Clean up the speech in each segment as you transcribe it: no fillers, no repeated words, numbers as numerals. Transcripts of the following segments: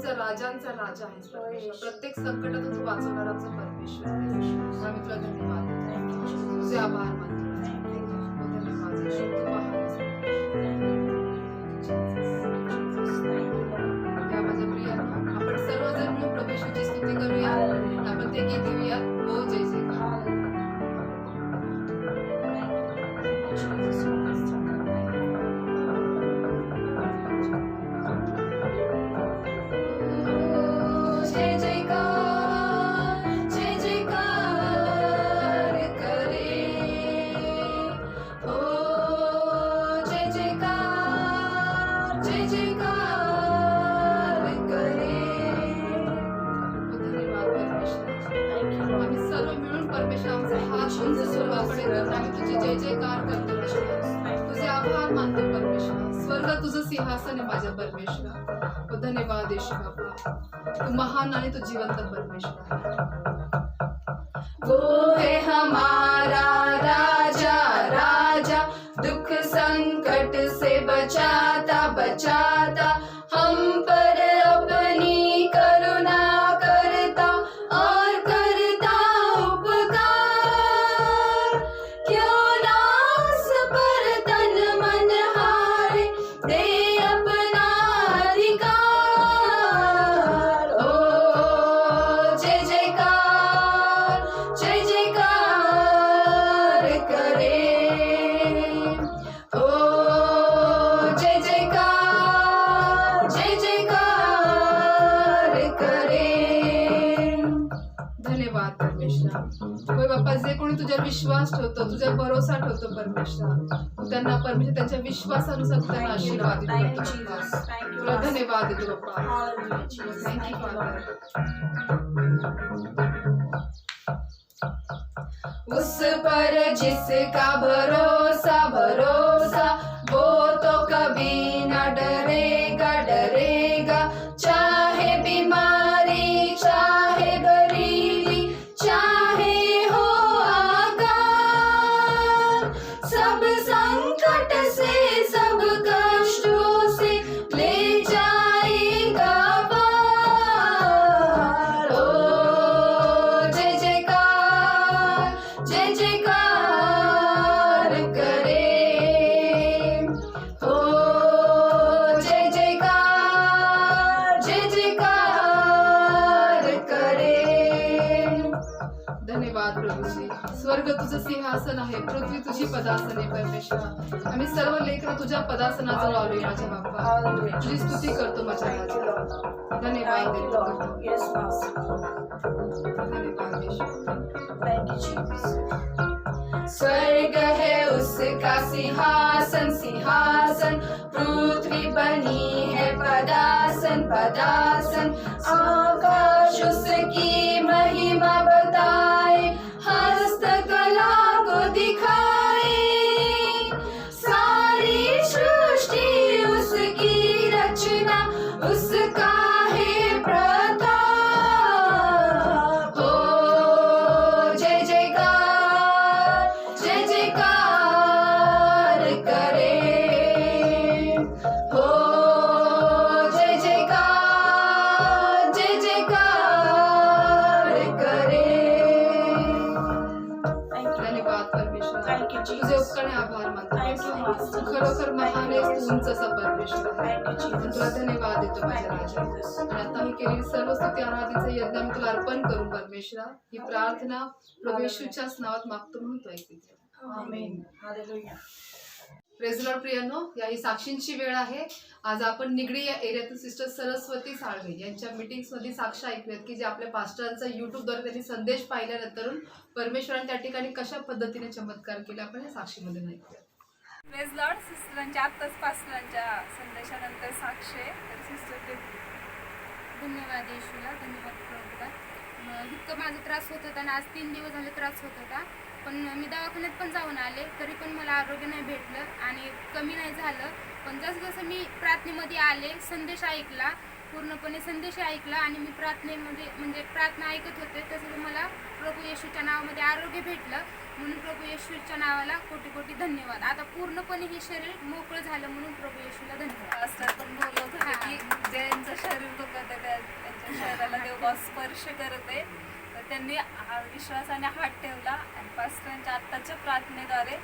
राजांचा राजा आहेस परमेश्वर. प्रत्येक संकटातून तू वाचवणारा आमचा परमेश्वर आहेस. आम्ही तुला धन्यवाद देतो, तुझे आभार मानतो. धन्यवाद येशू, तू महान आहेस. त्या माझ्या प्रियांना आपण सर्वजण मिळून प्रभू येशूची स्तुती करूया. आपण ते गीत घेऊया, हो जय जयकार. जय जयकार, जय जयकार करे, हो जय जयकार, जय जयकार करे. धन्यवाद परमेश्वर. आम्ही सर्व मिळून परमेश्वर आमचे हात उंच स्वर्गाकडे करतो. आम्ही तुझी जय जयकार करतो परमेश्वर. तुझे आभार मानतो परमेश्वर. स्वर्ग तुझं सिंहासन आहे माझ्या परमेश्वर. हो धन्यवाद येशू बाबा, तू महान आणि तू जिवंत परमेश्वर. वो है हमारा राजा राजा, दुख संकट से बचाता बचाता, हम पर अपनी करुणा करता और करता उपकार. क्यों ना उस पर तन मन हारे, दे अपना अधिकार. ओ जय जयकार, जय जयकार करे, ओ जय जयकार, जय जयकार करे. धन्यवाद परमेश्वर. होय बाप्पा, जे कोणी तुझ्यावर विश्वास ठेवतो, तुझ्या भरोसा ठेवतो परमेश्वर, तू त्यांना परमेश्वर त्यांच्या विश्वासानुसार त्यांना आशीर्वाद देतो. तुला धन्यवाद देतो बाप्पा. Thank you father. उस पर जिसका भरोसा भरोसा, वो तो कभी न डरेगा डरेगा. चाहे बीमारी चाहे गरीबी चाहे हो आकार, सब संकट से सब कष्टों से ले जाएगा पार. ओ जय जयकार, जय जयकार करे, हो जय जयकार, जय जयकार करे. धन्यवाद प्रभूजी. स्वर्ग तुझं सिंहासन आहे, पृथ्वी तुझी पदासन आहे परमेश्वर. आम्ही सर्व लेकरं तुझ्या पदासनाजवळ आलोय माझ्या बाप्पा. तुझी स्तुती करतो माझ्या राजा. धन्यवाद देतो. धन्यवाद येशू. स्वर्ग है उसका सिंहासन सिंहासन, पृथ्वी बनी है पदासन पदासन. आकाश उसकी महिमा बताए, हस्तकला को दिखाए. सारी सृष्टि उसकी रचना, उसका है प्रताप. हो जय जयकार, जय जयकार करे, हो जय जयकार, जय जयकार करे. धन्यवाद परमेश्वर. तुझे उपकार आणि आभार मानतो. तू खरोखर महान आहेस, तू उंच असा परमेश्वर आहे. तुला धन्यवाद देतो माझ्या राजा. आणि आता ही केलेली सर्व स्तुती आराधीचं यज्ञ मी तुला अर्पण करू परमेश्वरा. ही प्रार्थना प्रभू येशूच्याच नावात मागतो म्हणून तू ऐकते. आमेन. हालेलुया. प्रेज लॉर्ड प्रियांनो, या ही साक्षींची वेळ आहे. आज आपण निगडी या एरियातील सिस्टर सरस्वती साळवे यांच्या मीटिंग्समध्ये साक्ष ऐकूयात की जे आपल्या पास्टरांचा यूट्यूबद्वारे त्यांनी संदेश पाहिल्यानंतर परमेश्वराने त्या ठिकाणी कशा पद्धतीने चमत्कार केले आपण या साक्षीमध्ये ऐकूया. Praise Lord. सिस्टरांच्या आत्ताच पास्टरांच्या संदेशानंतर साक्ष आहे. तर सिस्टर धन्यवाद येशूला, धन्यवाद प्रभूला. इतकं माझा त्रास होत होता आणि आज 3 दिवस झाले त्रास होत होता. पण मी दवाखान्यात पण जाऊन आले, तरी पण मला आरोग्य नाही भेटलं आणि कमी नाही झालं. पण जसं जसं मी प्रार्थनेमध्ये आले, संदेश ऐकला, पूर्णपणे संदेश ऐकला आणि मी प्रार्थनेमध्ये म्हणजे प्रार्थना ऐकत होते. तसंच मला प्रभू येशूच्या नावामध्ये आरोग्य भेटलं, म्हणून प्रभू येशूच्या नावाला कोटी कोटी धन्यवाद. आता पूर्णपणे हे शरीर मोकळं झालं, म्हणून प्रभू येशूला धन्यवाद. पास्टर पण बोलत होते की ज्यांचं शरीर दुखत आहे त्यांच्या शरीराला देव स्पर्श करत आहे. तर त्यांनी विश्वासाने हात ठेवला आणि पास्टरांच्या आत्ताच्या प्रार्थनेद्वारे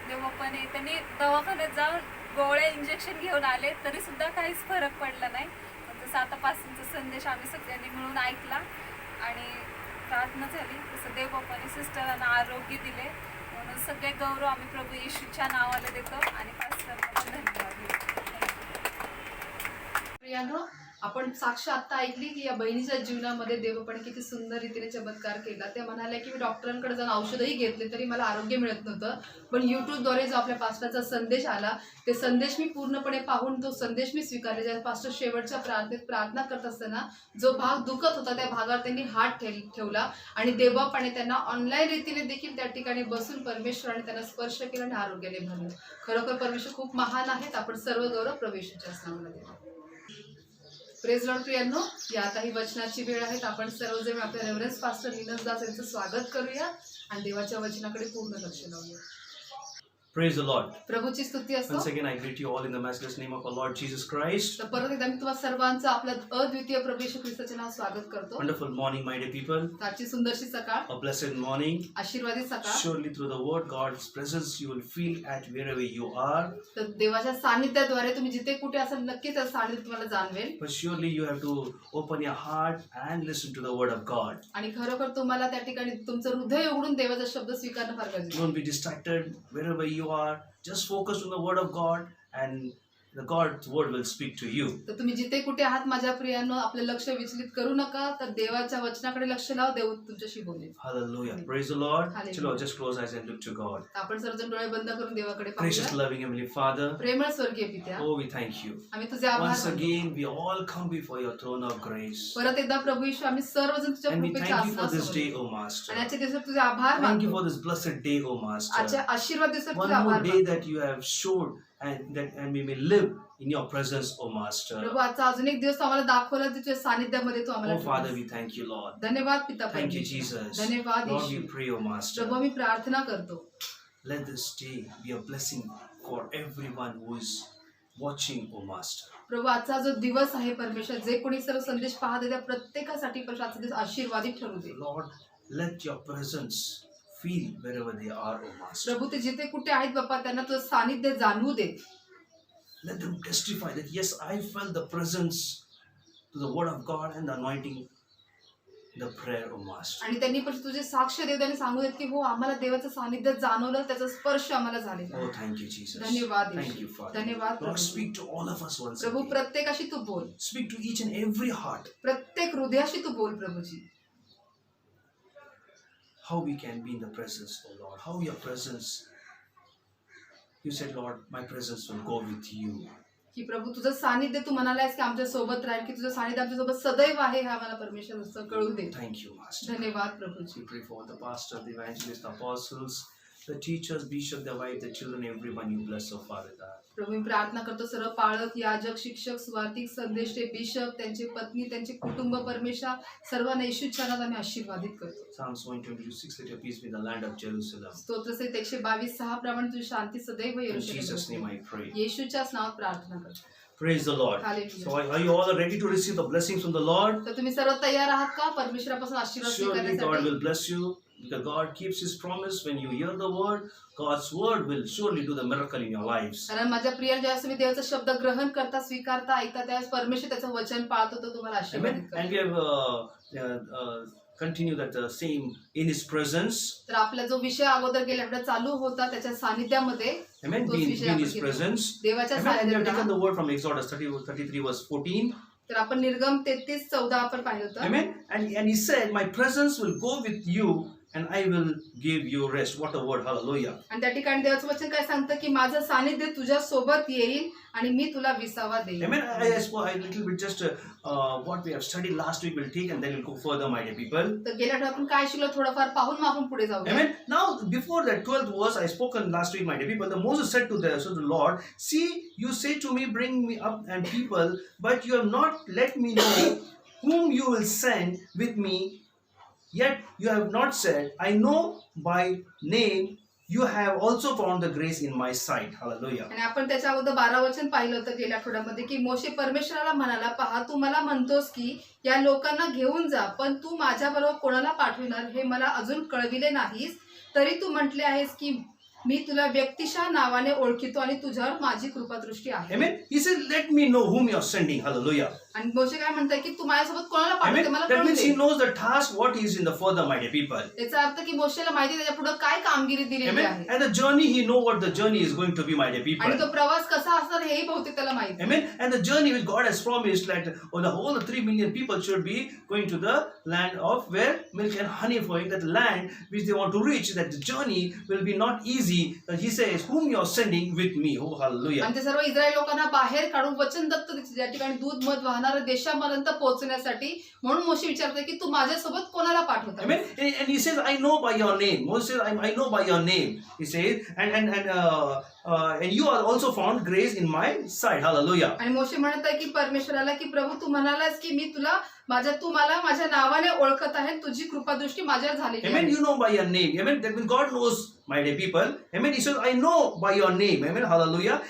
देवपणे त्यांनी दवाखान्यात जाऊन गोळ्या इंजेक्शन घेऊन आले, तरी सुद्धा काहीच फरक पडला नाही. जसं आता पासूनचा संदेश आम्ही सगळ्यांनी मिळून ऐकला आणि प्रार्थना झाली, तसं देवबापाने सिस्टरांना आरोग्य दिले. म्हणून सगळे गौरव आम्ही प्रभू येशूच्या नावाला देतो आणि पास्टरांना पण धन्यवाद देतो. प्रियांनो, आपण साक्ष आता ऐकली की या बहिणीच्या जीवनामध्ये देवपणे किती सुंदर रीतीने चमत्कार केला. त्या म्हणाल्या की मी डॉक्टरांकडे जाऊन औषधही घेतले तरी मला आरोग्य मिळत नव्हतं, पण यूट्यूबद्वारे जो आपल्या पास्टरचा संदेश आला ते संदेश मी पूर्णपणे पाहून तो संदेश मी स्वीकारले. ज्या पास्टर शेवटच्या प्रार्थनेत प्रार्थना करत असताना जो भाग दुखत होता त्या भागावर त्यांनी हात ठेवला आणि देवबापाने त्यांना ऑनलाईन रीतीने देखील त्या ठिकाणी बसून परमेश्वराने त्यांना स्पर्श केला आणि आरोग्याने भरलं. खरोखर परमेश्वर खूप महान आहेत. आपण सर्व गौरव प्रवेशाच्या नावाला देतो. Praise Lord. प्रियांनो, या आता ही वचनाची वेळ आहे. आपण सर्वजण आपल्या रेव्हरन्स पास्टर निनस दास यांचं स्वागत करूया आणि देवाच्या वचनाकडे पूर्ण लक्ष लावूया. Praise the Lord. प्रभूची स्तुती असो. Once again, I greet you all in the matchless name of our Lord Jesus Christ. तर परत एकदा मी तुम्हा सर्वांचं आपल्या अद्वितीय प्रभू येशू ख्रिस्ताचे नाव स्वागत करतो. Wonderful morning, my dear people. आजची सुंदरशी सकाळ, A blessed morning. आशीर्वादित सकाळ. Surely through the word, God's presence, you will feel at wherever you are. तर देवाच्या सानिध्याद्वारे तुम्ही जिथे कुठे असाल नक्कीच त्या सानिध्य तुम्हाला जाणवेल. But surely you have to open your heart and listen to the word of God. आणि खरोखर तुम्हाला त्या ठिकाणी तुमचं हृदय उघडून देवाचा शब्द स्वीकारणं फार गरजेचं आहे. Don't be distracted wherever you are. Just focus on the word of God and the God's word will speak to you. तर तुम्ही जिथे कुठे आहात माझ्या प्रियांनो, आपलं लक्ष विचलित करू नका, तर देवाच्या वचनाकडे लक्ष लावा. देव तुमच्याशी बोलेल. Hallelujah. Praise the Lord. Hallelujah. Chalo, just close eyes and look to God. आपण सर्वजण डोळे बंद करून देवाकडे Gracious, पाहूया. loving Heavenly Father. प्रेमळ स्वर्गीय पित्या, Oh, we thank you. आम्ही तुझे आभार Once मानतो. again, we all come before your throne of grace. परत एकदा प्रभू येशू आम्ही सर्वजण तुझ्या And we कृपेच्या thank you for this आसनासमोर day, येतो. O Master. आणि आजच्या दिवसात तुझे आभार Thank you मानतो. for this blessed day, O Master. आजच्या आशीर्वाद दिवसात One तुझे more आभार day मानतो. that you have showed and we may live in your presence, O Master. प्रभू आजचा अजून एक दिवस आम्हाला दाखवला तुझ्या सानिध्यामध्ये तू आम्हाला Oh Father, ठेवलास. we thank you, Lord. धन्यवाद पिता Thank you, परमेश्वर. Jesus. धन्यवाद Lord, we Yeshu. pray, O Master. प्रभू मी प्रार्थना करतो. Let this day be a blessing for everyone who is watching, O Master. प्रभू आजचा जो दिवस आहे परमेश्वर, जे कोणी सर्व संदेश पाहत त्या प्रत्येकासाठी परमेश्वर आजचा दिवस आशीर्वादित ठरू दे. Lord, let your presence feel wherever they are, O Master. प्रभू ते जिथे कुठे आहेत बाप्पा त्यांना तुझं सानिध्य जाणवू दे. Let them testify that yes, I felt the presence to the word of God and the anointing, the prayer, O Master. आणि त्यांनी पण तुझे साक्ष देऊ दे आणि सांगू देत की हो आम्हाला देवाचं सानिध्य जाणवलं, त्याचा स्पर्श आम्हाला झालेला. Oh, thank you, Jesus. धन्यवाद Thank येशू. you, Father. धन्यवाद Lord, Prabhu. speak to all of us once Prabhu again. प्रत्येकाशी तू बोल. Speak to each and every heart. प्रत्येक हृदयाशी तू बोल Prabhuji. How we can be in the presence, O Lord. How your presence. You said, Lord, my presence will go with you. की प्रभू तुझं सानिध्य तू म्हणालायस की आमच्या सोबत राहील, की तुझं सानिध्य आमच्या सोबत सदैव आहे हे आम्हाला परमेश्वर कळू दे. Thank you, Master. धन्यवाद Prabhuji. We pray for the pastor, the evangelist, the apostles, the teachers, bishop, the wife, the children, everyone you bless, O Father God. प्रभू मी प्रार्थना करतो सर्व पाळक, याजक, शिक्षक, सुवार्तिक, संदेष्टे, बिशप, त्यांचे पत्नी, त्यांचे कुटुंब परमेश्वर सर्वांना येशूच्या नावात आम्ही आशीर्वादित करतो. Psalms 122:6, let your peace be in the land of Jerusalem. स्तोत्रसहित 122:6 प्रमाणे तुझी शांती सदैव In येशूच्या Jesus' name I pray. येशूच्याच नावात प्रार्थना करतो. Praise the Lord. Hallelujah. So are you all ready to receive the blessings from the Lord? तर तुम्ही सर्व तयार आहात का परमेश्वरापासून आशीर्वाद Surely God स्वीकारण्यासाठी? will bless you because God keeps His promise. When you hear the word, God's word will surely do the miracle in your lives. कारण माझ्या प्रिय ज्यावेळेस तुम्ही देवाचा शब्द ग्रहण करता, स्वीकारता, ऐकता त्यावेळेस परमेश्वर त्याचं वचन पाळतो, तो तुम्हाला आशीर्वादित Amen. करतो. And we have continued that same in His presence. तर आपला जो विषय अगोदर गेल्या आठवड्यात चालू होता त्याच्या सानिध्यामध्ये Amen. तोच Be विषय in आपण His घेतो. presence. देवाच्या Amen. And we have taken सानिध्यात. the word from Exodus 33 verse 14. तर आपण निर्गम 33:14 आपण पाहिलं होतं. Amen. And He said, my presence will go with you and I will give you rest. What a word, hallelujah. आणि त्या ठिकाणी देवाचं वचन काय सांगतं की माझं सानिध्य तुझ्या सोबत येईल आणि मी तुला विसावा देईन. Amen. I spoke a little bit just what we have studied last week will take, and then we'll go further, my dear people. तर गेल्या आठवड्यात आपण काय शिकलो थोडंफार पाहून मग आपण पुढे जाऊया. Amen. Now, before that 12th verse I spoken last week, my dear people, the Moses said to the Lord, see, you say to me, bring me up and people, but you have not let me know whom you will send with me. Yet you have not said, I know by name, you have also found the grace in my sight. Hallelujah. आणि आपण त्याच्या अगोदर 12 वचन पाहिलं होतं गेल्या आठवड्यामध्ये की मोशे परमेश्वराला म्हणाला, पहा तू मला म्हणतोस की या लोकांना घेऊन जा, पण तू माझ्याबरोबर कोणाला पाठविणार हे मला अजून कळविले नाहीस. तरी तू म्हटले आहेस की मी तुला व्यक्तिशः नावाने ओळखितो आणि तुझ्यावर माझी कृपादृष्टी आहे. Amen. He said, let me know whom you are sending. Hallelujah. आणि मोशे काय म्हणताय की तू माझ्यासोबत कोणाला पाठवते Amen. मला That कळून means he they. knows the task, what is in the further, my dear people. याचा अर्थ की मोशेला माहिती त्याच्या पुढे काय कामगिरी दिलेली Amen. आहे And the journey, he know what the journey is going to be, my dear people. आणि तो प्रवास कसा असणार हेही बहुतेक त्याला माहिती. Amen. And the journey which God has promised, that the whole 3 million people should be going to the land of where milk and honey flowing, that land which they want to reach, that the journey will be not easy. That he says, whom you are sending with me. Oh, hallelujah. आणि ते सर्व Israel लोकांना बाहेर काढून वचन दत्त ज्या ठिकाणी दूध मध वाहणाऱ्या देशापर्यंत पोहोचण्यासाठी म्हणून मोशे विचारते की तू माझ्यासोबत कोणाला पाठवतो. Amen. And he says, I know by your name. Moses says, I know by your name. He says, and you are also found grace in my sight. Hallelujah. आणि मोशे म्हणत आहे की परमेश्वराला की प्रभू तू म्हणालास की मी तुला तू मला माझ्या नावाने ओळखत आहे, तुझी कृपादृष्टी माझ्यावर झालेली Amen. आहे. You know by your name. Amen. That means God knows, my dear people. Amen. He says, I know by your name. Amen. Hallelujah.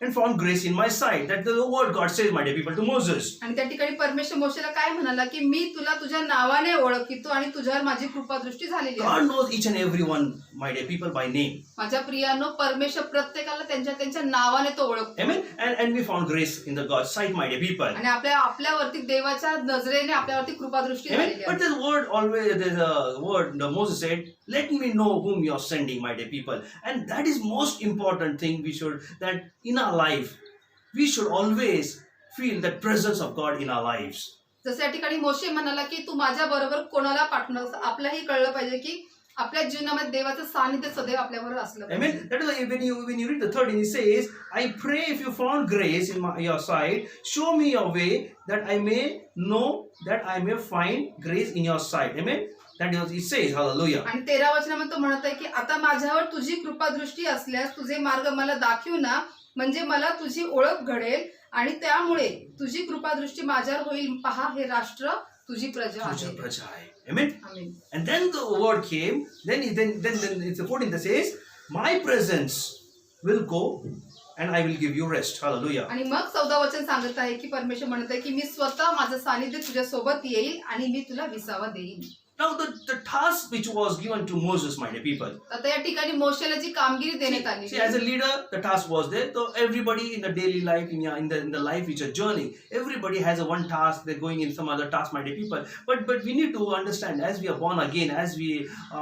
And found grace in my sight. That's the word God says, my dear people, to Moses. आणि त्या ठिकाणी परमेश्वर मोशेला काय म्हणाला की मी तुला तुझ्या नावाने ओळखितो आणि तुझ्यावर माझी कृपादृष्टी झालेली आहे. God knows each and every one, my dear people, by name. माझ्या प्रियानो परमेश्वर प्रत्येकाला त्यांच्या नावाने तो ओळखतो. Amen. And we found grace in the God's sight, my dear people. आणि आपल्यावरती देवाच्या नजरेने आपल्यावरती कृपादृष्टी Amen. झालेली But आहे. this word always, there's a word Moses said, let me know whom you are sending, my dear people. And that is most important thing that in our life, we should always feel the presence of God in our lives. जसं या ठिकाणी मोशे म्हणाला की तू माझ्या बरोबर कोणाला पाठवणार, आपल्यालाही कळलं पाहिजे की आपल्या जीवनामध्ये देवाचं सानिध्य सदैव आपल्याबरोबर असलं पाहिजे. Amen. That is why when you read the third, and he says, I pray if you found grace in your sight, show me your way that I may know that I may find grace in your sight. Amen. That is what he says. Hallelujah. आणि 13 वचनामध्ये तो म्हणत आहे की आता माझ्यावर तुझी कृपादृष्टी असल्यास तुझे मार्ग मला दाखव ना, म्हणजे मला तुझी ओळख घडेल आणि त्यामुळे तुझी कृपादृष्टी माझ्यावर होईल. पहा हे राष्ट्र तुझी प्रजा आहे. Amen. Amen. And then the word came. Then it's the 14th that says, my presence will go and I will give you rest. Hallelujah. आणि मग 14 वचन सांगत आहे की परमेश्वर म्हणत आहे की मी स्वतः माझं सानिध्य तुझ्या सोबत येईल आणि मी तुला विसावा देईन. Now the task which was given to Moses, my dear people. आता या ठिकाणी मोशेला जी कामगिरी देण्यात आली, See, as a leader, the task was there. So everybody in the daily life, in the life, it's a journey. Everybody has a one task. They're going in some other task, my dear people. But we need to understand, as we are born again, as we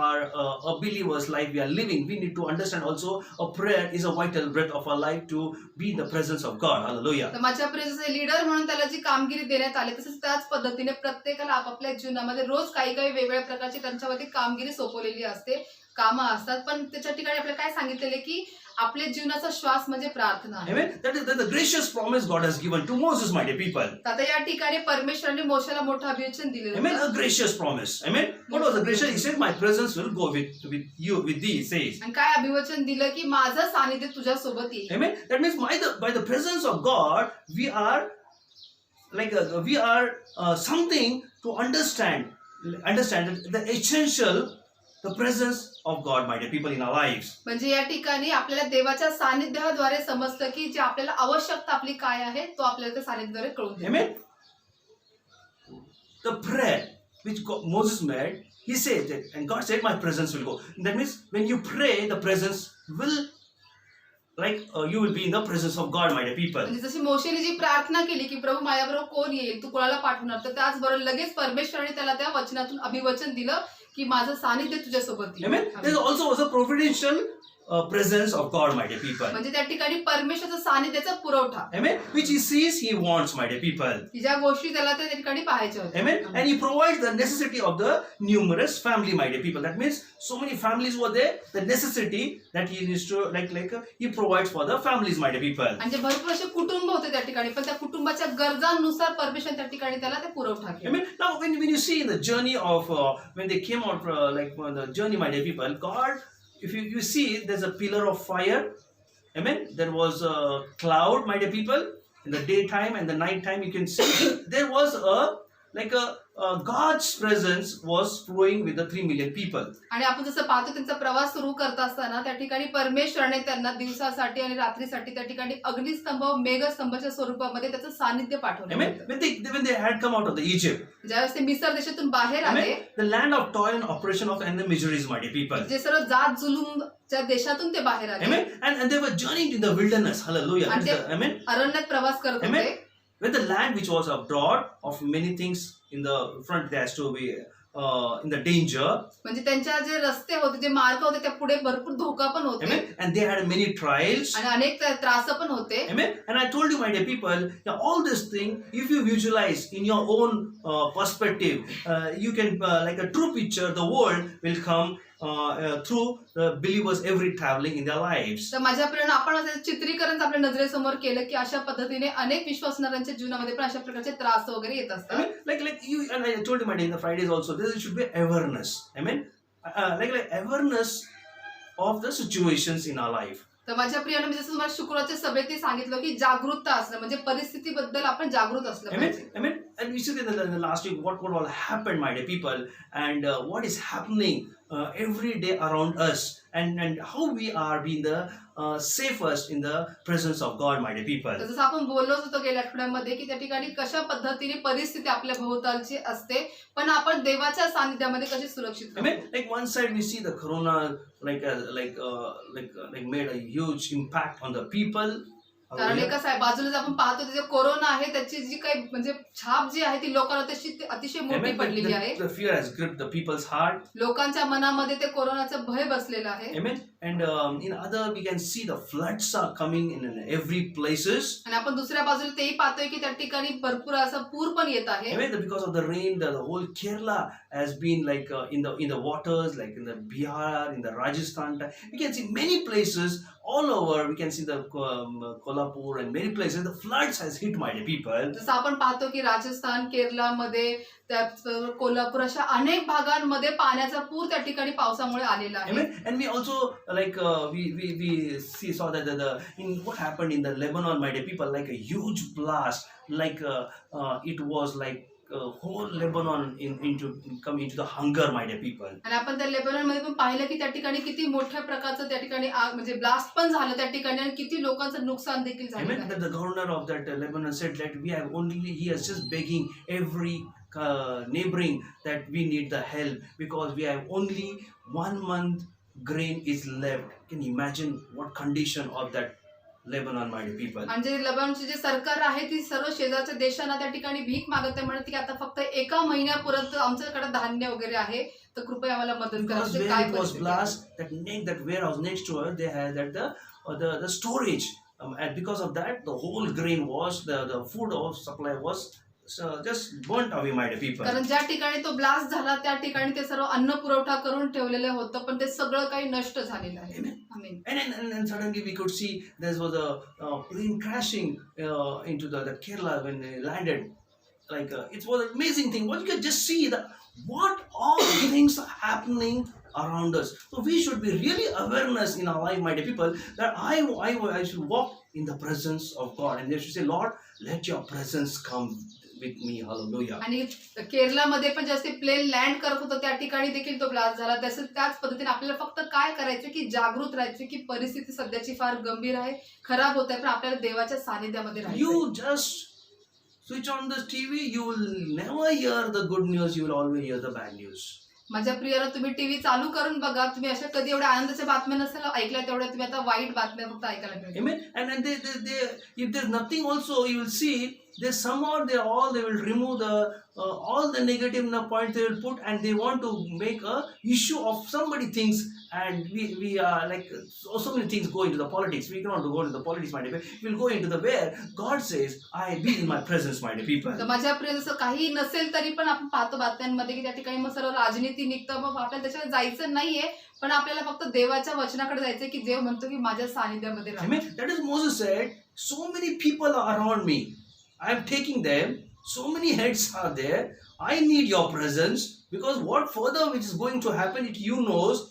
are a believer's life, we are living. We need to understand also, a prayer is a vital breath of our life to be in the presence of God. Hallelujah. तर माझ्या प्रिय leader म्हणून त्याला जी कामगिरी देण्यात आली, तसंच त्याच पद्धतीने प्रत्येकाला आपापल्या जीवनामध्ये रोज काही वेगवेगळ्या प्रकारची त्यांच्यावरती कामगिरी सोपवलेली असते, कामं असतात. पण त्याच्या ठिकाणी आपल्याला काय सांगितलेले की आपल्या जीवनाचा श्वास म्हणजे प्रार्थना आहे. Amen. That is the gracious promise God has given to Moses, my dear people. आता या ठिकाणी परमेश्वराने मोशेला मोठं अभिवचन दिलेलं Amen. होतं. A gracious promise. Amen. What was the gracious? He said, my presence will go with you, with thee, he says. आणि काय अभिवचन दिलं की माझं सानिध्य तुझ्या सोबत येईल. Amen. That means by the presence of God, we are something to understand the essential, the presence of God, my dear people, in our lives. म्हणजे या ठिकाणी आपल्याला देवाच्या सानिध्याद्वारे समजतं की जे आपल्याला आवश्यकता आपली काय आहे तो आपल्याला त्या सानिध्याद्वारे कळून देतो. Amen. The prayer which Moses made, he said that, and God said, my presence will go. That means when you pray, the presence will, you will be in the presence of God, my dear people. म्हणजे जशी मोशेने जी प्रार्थना केली की प्रभू माझ्याबरोबर कोण येईल, तू कोणाला पाठवणार, तर त्याचबरोबर लगेच परमेश्वराने त्याला त्या वचनातून अभिवचन दिलं की माझं सानिध्य तुझ्यासोबत येईल. Amen. There also was a providential presence of God, my dear people. म्हणजे त्या ठिकाणी परमेश्वराचा सानिध्याचा पुरवठा, Amen. Which he sees, he wants, my dear people. की ज्या गोष्टी त्याला त्या ठिकाणी पाहायच्या होत्या. Amen. And he provides the necessity of the numerous family, my dear people. That means so many families were there. The necessity that he needs to he provides for the families, my dear people. म्हणजे भरपूर असे कुटुंब होते त्या ठिकाणी, पण त्या कुटुंबाच्या गरजांनुसार परमेश्वर त्या ठिकाणी त्याला ते पुरवठा केला. Amen. Now, when you see in the journey of when they came out, the journey, my dear people, God, if you see, there's a pillar of fire. Amen. There was a cloud, my dear people. In the daytime and the night time, you can see there was God's presence was flowing with the 3 million people. आणि आपण जसं पाहतो त्यांचा प्रवास सुरू करत असताना त्या ठिकाणी परमेश्वराने त्यांना दिवसासाठी आणि रात्रीसाठी त्या ठिकाणी अग्निस्तंभ मेघस्तंभाच्या स्वरूपामध्ये त्याचं सानिध्य पाठवलं Amen. होतं. When they had come out of the Egypt, ज्यावेळेस ते मिस्र देशातून बाहेर आले, Amen. The land of toil and oppression of and the miseries, my dear people. जे सर्व जात जुलूमच्या देशातून ते बाहेर आले, Amen. And they were journeying in the wilderness. Hallelujah. And Amen. अरण्यात प्रवास करत Amen. होते. When the land which was abroad of many things in the front, there has to be in the danger. म्हणजे त्यांच्या जे रस्ते होते, जे मार्ग होते, त्या पुढे भरपूर धोका पण होते Amen. And they had many trials. आणि अनेक त्रास पण होते. Amen. And I told you, my dear people, all this thing, if you visualize in your own perspective, you can, like a true picture, the world will come through the believers every traveling in their lives. तर माझ्या प्रेरणा आपण असं चित्रीकरण आपल्या नजरेसमोर केलं की अशा पद्धतीने अनेक विश्वासणाऱ्यांच्या जीवनामध्ये पण अशा प्रकारचे त्रास वगैरे येत असतात. Amen. Like you and I told you, my dear, in the Fridays also, there should be awareness. Amen. Like awareness of the situations in our life. तर माझ्या प्रियानं मी जसं तुम्हाला शुक्रवारच्या सभेत सांगितलं की जागरूकता असणं म्हणजे परिस्थितीबद्दल आपण जागृत असलं Amen. पाहिजे. Amen. And we see that in the last week what all happened, my dear people, and what is happening every day around us, and how we are being the safest in the presence of God, my dear people. तर जसं आपण बोललोच होतो गेल्या आठवड्यामध्ये की त्या ठिकाणी कशा पद्धतीने परिस्थिती आपल्या भोवतालची असते, पण आपण देवाच्या सानिध्यामध्ये कसे सुरक्षित Amen. राहतो. Like one side we see the corona like made a huge impact on the people. कारण हे कसं आहे, बाजूलाच आपण पाहतो जे कोरोना आहे त्याची जी काही म्हणजे छाप जी आहे ती लोकांना तशी अतिशय मोठी Amen. पडलेली आहे. The fear has gripped the people's heart. लोकांच्या मनामध्ये ते कोरोनाचं भय बसलेलं आहे. Amen. And in other we can see the floods are coming in every places. आणि आपण दुसऱ्या बाजूला तेही पाहतोय की त्या ठिकाणी भरपूर असा पूर पण येत आहे. Amen. Because of the rain, the whole Kerala has been like in the waters, like in the Bihar, in the Rajasthan. We can see many places all over. We can see the Kolhapur and many places. The floods has hit, my dear people. जसं आपण पाहतो की राजस्थान, केरळमध्ये, त्याचबरोबर कोल्हापूर अशा अनेक भागांमध्ये पाण्याचा पूर त्या ठिकाणी पावसामुळे आलेला आहे. Amen. And we also we saw that in what happened in the Lebanon, my dear people, like a huge blast, like it was like whole Lebanon come into the hunger, my dear people. आणि आपण त्या Lebanon मध्ये पण पाहिलं की त्या ठिकाणी किती मोठ्या प्रकारचं त्या ठिकाणी आग म्हणजे ब्लास्ट पण झालं त्या ठिकाणी आणि किती लोकांचं नुकसान देखील झालं Amen. आहे. That the governor of that Lebanon said that he is just begging every neighboring that we need the help because we have only 1 month grain is left. Can you imagine what condition of that Lebanon, my dear people? आणि जे लेबनॉनचे जे सरकार आहे ती सर्व शेजारच्या देशांना त्या ठिकाणी भीक मागत आहे, म्हणत की आता फक्त 1 महिन्यापर्यंत आमच्याकडे धान्य वगैरे आहे तर कृपया आम्हाला मदत करा. Because ते where काय it was परिस्थिती आहे? blast, that warehouse next to it, they had that the storage, and because of that, the whole grain was the food of supply was just burnt away, my dear people. कारण ज्या ठिकाणी तो blast झाला त्या ठिकाणी ते सर्व अन्न पुरवठा करून ठेवलेलं होतं पण ते सगळं काही नष्ट झालेलं आहे. Amen. Amen. And suddenly we could see there was a plane crashing into the Kerala when they landed. Like it was an amazing thing. What you could just see what all things are happening around us. So we should be really awareness in our life, my dear people, that I should walk in the presence of God, and they should say, Lord, let your presence come with me. Hallelujah. आणि केरळमध्ये पण जसे plain land करत होतं त्या ठिकाणी देखील तो ब्लास्ट झाला. त्याच पद्धतीने आपल्याला फक्त काय करायचं की जागृत राहायचं की परिस्थिती सध्याची फार गंभीर आहे, खराब होत आहे, पण आपल्याला देवाच्या सानिध्यामध्ये राहायचं. You just switch on the TV, you will never hear the good news, you will always hear the bad news. माझ्या प्रियाला तुम्ही टीव्ही चालू करून बघा, तुम्ही अशा कधी एवढ्या आनंदाच्या बातम्या नसेल ऐकल्या तेवढ्या तुम्ही आता वाईट बातम्या फक्त ऐकायला मिळतील. Amen. And they if there's nothing also, you will see they somehow they will remove the all the negative points they will put, and they want to make a issue of somebody thinks, and we are like so many things go into the politics. We cannot go into the politics, my dear. We'll go into the where God says, I be in my presence, my dear people. तर माझ्या प्रिय जसं काही नसेल तरी पण आपण पाहतो बातम्यांमध्ये की त्या ठिकाणी मग सर्व राजनीती निघतं. मग आपल्याला त्याच्यात जायचं नाहीये, पण आपल्याला फक्त देवाच्या वचनाकडे जायचंय की देव म्हणतो की माझ्या सानिध्यामध्ये राहा. Amen. That is Moses said, so many people are around me. I am taking them. So many heads are there. I need your presence, because what further which is going to happen, it you knows,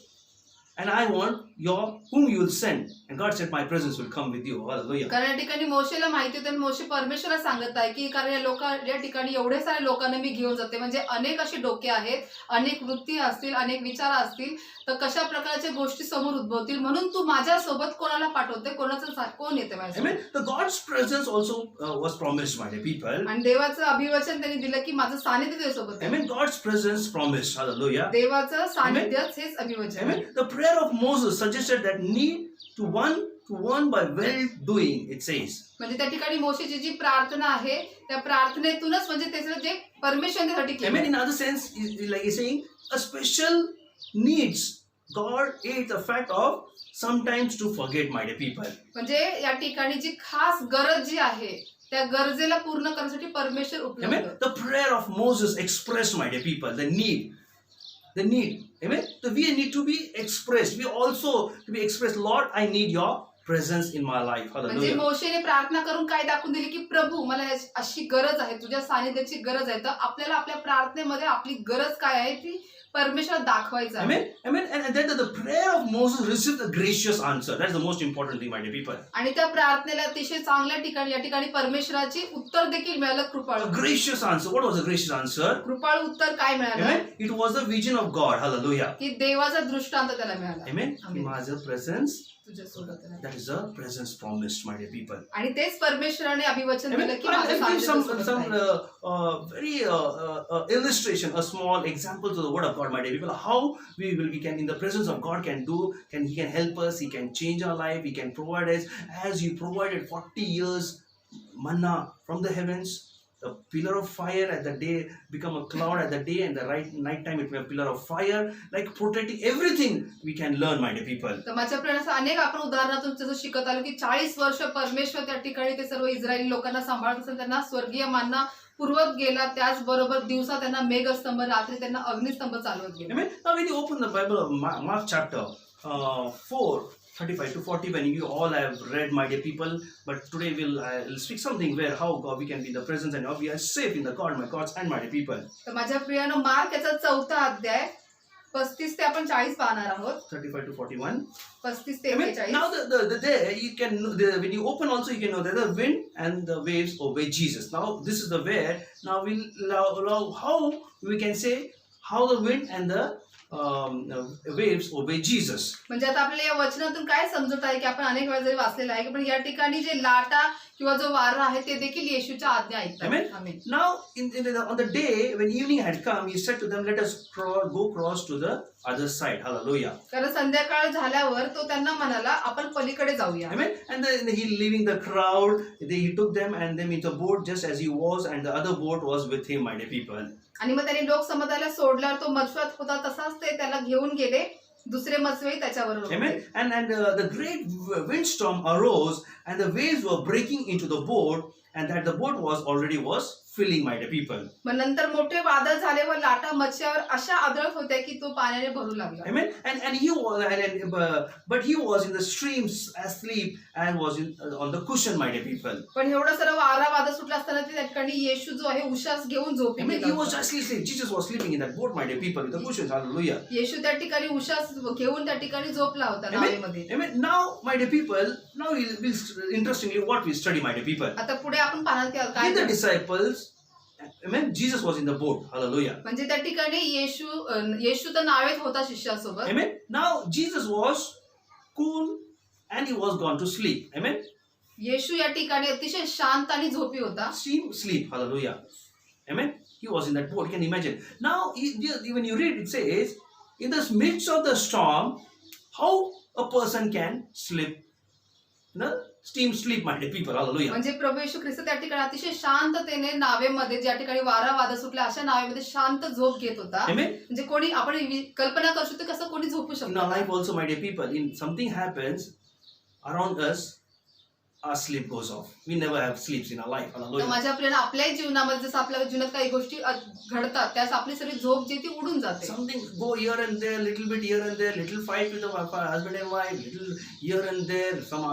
and I want your whom you will send. And God said, my presence will come with you. Hallelujah. कारण या ठिकाणी मोशेला माहिती होतं आणि मोशे परमेश्वराला सांगत आहे की कारण या ठिकाणी एवढे सारे लोकांना मी घेऊन जाते. म्हणजे अनेक असे डोके आहेत, अनेक वृत्ती असतील, अनेक विचार असतील, तर कशा प्रकारच्या गोष्टी समोर उद्भवतील, म्हणून तू माझ्यासोबत कोणाला पाठवते, कोण येते माझ्यासोबत. Amen. The God's presence also was promised, my dear people. आणि देवाचं अभिवचन त्यांनी दिलं की माझं सानिध्य तुझ्यासोबत आहे. Amen. God's presence promised. Hallelujah. देवाचं सानिध्यच हेच अभिवचन आहे. Amen. The prayer of Moses suggested that need to one by well doing, it says. म्हणजे त्या ठिकाणी मोशेची जी प्रार्थना आहे त्या प्रार्थनेतूनच म्हणजे त्याचं जे परमेश्वरासाठी केलं. Amen. In other sense, like he's saying, a special needs God is the fact of sometimes to forget, my dear people. म्हणजे या ठिकाणी जी खास गरज जी आहे त्या गरजेला पूर्ण करण्यासाठी परमेश्वर उपलब्ध. Amen. The prayer of Moses expressed, my dear people, the need. Amen. So we need to be expressed. We also to be expressed. Lord, I need your presence in my life. म्हणजे Hallelujah. मोशेने प्रार्थना करून काय दाखवून दिली की प्रभू मला अशी गरज आहे, तुझ्या सानिध्याची गरज आहे. तर आपल्याला आपल्या प्रार्थनेमध्ये आपली गरज काय आहे ती परमेश्वर दाखवायचं आहे. Amen. Amen. And then the prayer of Moses received a gracious answer. That is the most important thing, my dear people. आणि त्या प्रार्थनेला अतिशय चांगल्या ठिकाणी या ठिकाणी परमेश्वराची उत्तर देखील मिळालं. कृपाळू A gracious answer. What was the gracious answer? कृपाळू उत्तर काय मिळालं Amen. It was the vision of God. Hallelujah. की देवाचा दृष्टांत त्याला मिळाला. Amen. Amen. Imagine presence. तुझ्यासोबत आहे. That is the presence promised, my dear people. आणि तेच परमेश्वराने अभिवचन Amen. दिलं की I'll माझं give सानिध्य some तुझ्यासोबत आहे. very illustration, a small example to the word of God, my dear people. How we can in the presence of God he can help us, he can change our life, he can provide us as you provided 40 years manna from the heavens. The pillar of fire at the day become a cloud at the day, and the night time it will be a pillar of fire, like protecting everything we can learn, my dear people. तर माझ्या प्रेरणाचं अनेक आपण उदाहरणातून जसं शिकत आलो की 40 वर्ष परमेश्वर त्या ठिकाणी ते सर्व इस्रायली लोकांना सांभाळत असेल, त्यांना स्वर्गीय मानना पुरवत गेला. त्याचबरोबर दिवसा त्यांना मेघस्तंभ, रात्री त्यांना अग्निस्तंभ चालवत गेला. Amen. Now when you open the Bible of Mark chapter 4:35 to 40, when you all have read, my dear people, but today we'll speak something where how God we can be in the presence and how we are safe in the God's hand, my dear people. तर माझ्या प्रियानो mark याचा 4था अध्याय 35 ते आपण 40 पाहणार आहोत. 35 to 41. 35 ते Amen. 41. Now the there you can when you open also you can know that the wind and the waves obey Jesus. Now this is the where. Now we'll how we can say how the wind and the waves obey Jesus. म्हणजे आता आपल्याला या वचनातून काय समजत आहे की आपण अनेक वेळा जरी वाचलेलं आहे की पण या ठिकाणी जे लाटा किंवा जो वारा आहे ते देखील येशूच्या आज्ञा ऐकतात. Amen. Amen. Now on the day when evening had come, he said to them, let us go cross to the other side. Hallelujah. कारण संध्याकाळ झाल्यावर तो त्यांना म्हणाला आपण पलीकडे जाऊया. Amen. And then he leaving the crowd, he took them and them into the boat just as he was, and the other boat was with him, my dear people. आणि मग त्यांनी लोक समुद्राला सोडल्यावर तो मच्छवात होता तसाच ते त्याला घेऊन गेले. दुसरे मत्स्यही त्याच्याबरोबर Amen. होते. And the great windstorm arose, and the waves were breaking into the boat, and that the boat was filling, my dear people. मग नंतर मोठे वादळ झाले व लाटा मत्स्यावर अशा आदळत होत्या की तो पाण्याने भरू लागला. Amen. And he was but he was in the streams asleep and was on the cushion, my dear people. पण एवढं सर्व वारा वादळ सुटला असताना त्या ठिकाणी येशू जो आहे उशास घेऊन झोपी Amen. गेला He was होता. asleep. Jesus was sleeping in that boat, my dear people, with the cushions. Hallelujah. येशू त्या ठिकाणी उशास घेऊन त्या ठिकाणी झोपला होता Amen. नावेमध्ये. Amen. Now, my dear people, now we'll interestingly what we study, my dear people. आता पुढे आपण पाहणार की With काय the disciples, amen, Jesus was in the boat. Hallelujah. म्हणजे त्या ठिकाणी येशू तर नावेत होता शिष्यासोबत. Amen. Now Jesus was cool and he was gone to sleep. Amen. येशू या ठिकाणी अतिशय शांत आणि झोपी होता. Sleep. Hallelujah. Amen. He was in that boat. You can imagine. Now, when you read, it says, in the midst of the storm, how a person can sleep. You know, sleep, my dear people. Hallelujah. म्हणजे प्रभू येशू ख्रिस्त त्या ठिकाणी अतिशय शांततेने नावेमध्ये, ज्या ठिकाणी वारा वादळ सुटला अशा नावेमध्ये शांत झोप घेत होता. Amen. म्हणजे कोणी आपण कल्पना करू शकतो कसं कोणी झोपू In our life शकतो. also, my dear people, in something happens around us, our sleep goes off. We never have sleeps in our life. तर Hallelujah. माझ्या प्रियाने आपल्याही जीवनामध्ये जसं आपल्या जीवनात काही गोष्टी घडतात त्यास आपली सगळी झोप जी ती उडून जाते. Something go here and there, little bit here and there, little fight with the husband and wife, little here and there, some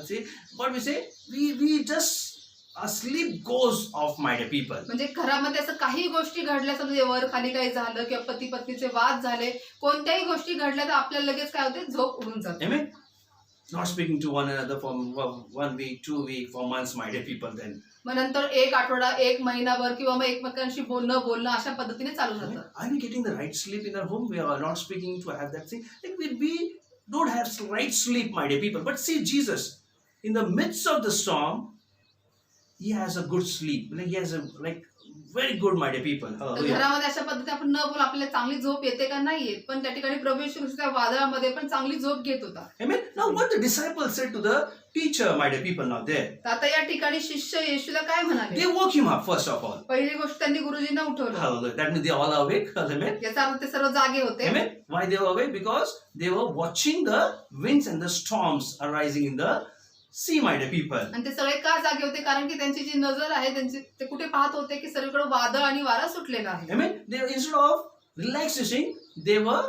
see. What we say, we just our sleep goes off, my dear people. म्हणजे घरामध्ये असं काही गोष्टी घडल्या, समजा वर खाली काही झालं किंवा पती पत्नीचे वाद झाले, कोणत्याही गोष्टी घडल्या तर आपल्याला लगेच काय होते, झोप उडून जाते. Amen. Not speaking to one another for 1 week, 2 weeks, for months, my dear people. Then मग नंतर एक आठवडा, एक महिनाभर किंवा मग एकमेकांशी बोलणं अशा पद्धतीने चालू Amen. जातं. Are we getting the right sleep in our home? We are not speaking to have that thing. Like we don't have right sleep, my dear people. But see, Jesus, in the midst of the storm, he has a good sleep. Like he has a very good, my dear people. तर Hallelujah. घरामध्ये अशा पद्धतीने आपण न बोलून आपल्याला चांगली झोप येते का नाही येत, पण त्या ठिकाणी प्रभू येशू ख्रिस्त त्या वादळामध्ये पण चांगली झोप घेत होता. Amen. Now, what the disciples said to the teacher, my dear people, now there, तर आता या ठिकाणी शिष्य येशूला काय म्हणाले, they woke him up first of all. पहिली गोष्ट त्यांनी गुरुजींना उठवलं. Hallelujah. That means they all are awake. Amen. याचा अर्थ ते सर्व जागे होते. Amen. Why they were awake? Because they were watching the winds and the storms arising in the sea, my dear people. आणि ते सगळे का जागे होते, कारण की त्यांची जी नजर आहे त्यांची, ते कुठे पाहत होते की सगळीकडे वादळ आणि वारा सुटलेला आहे. Amen. They instead of relaxing, they were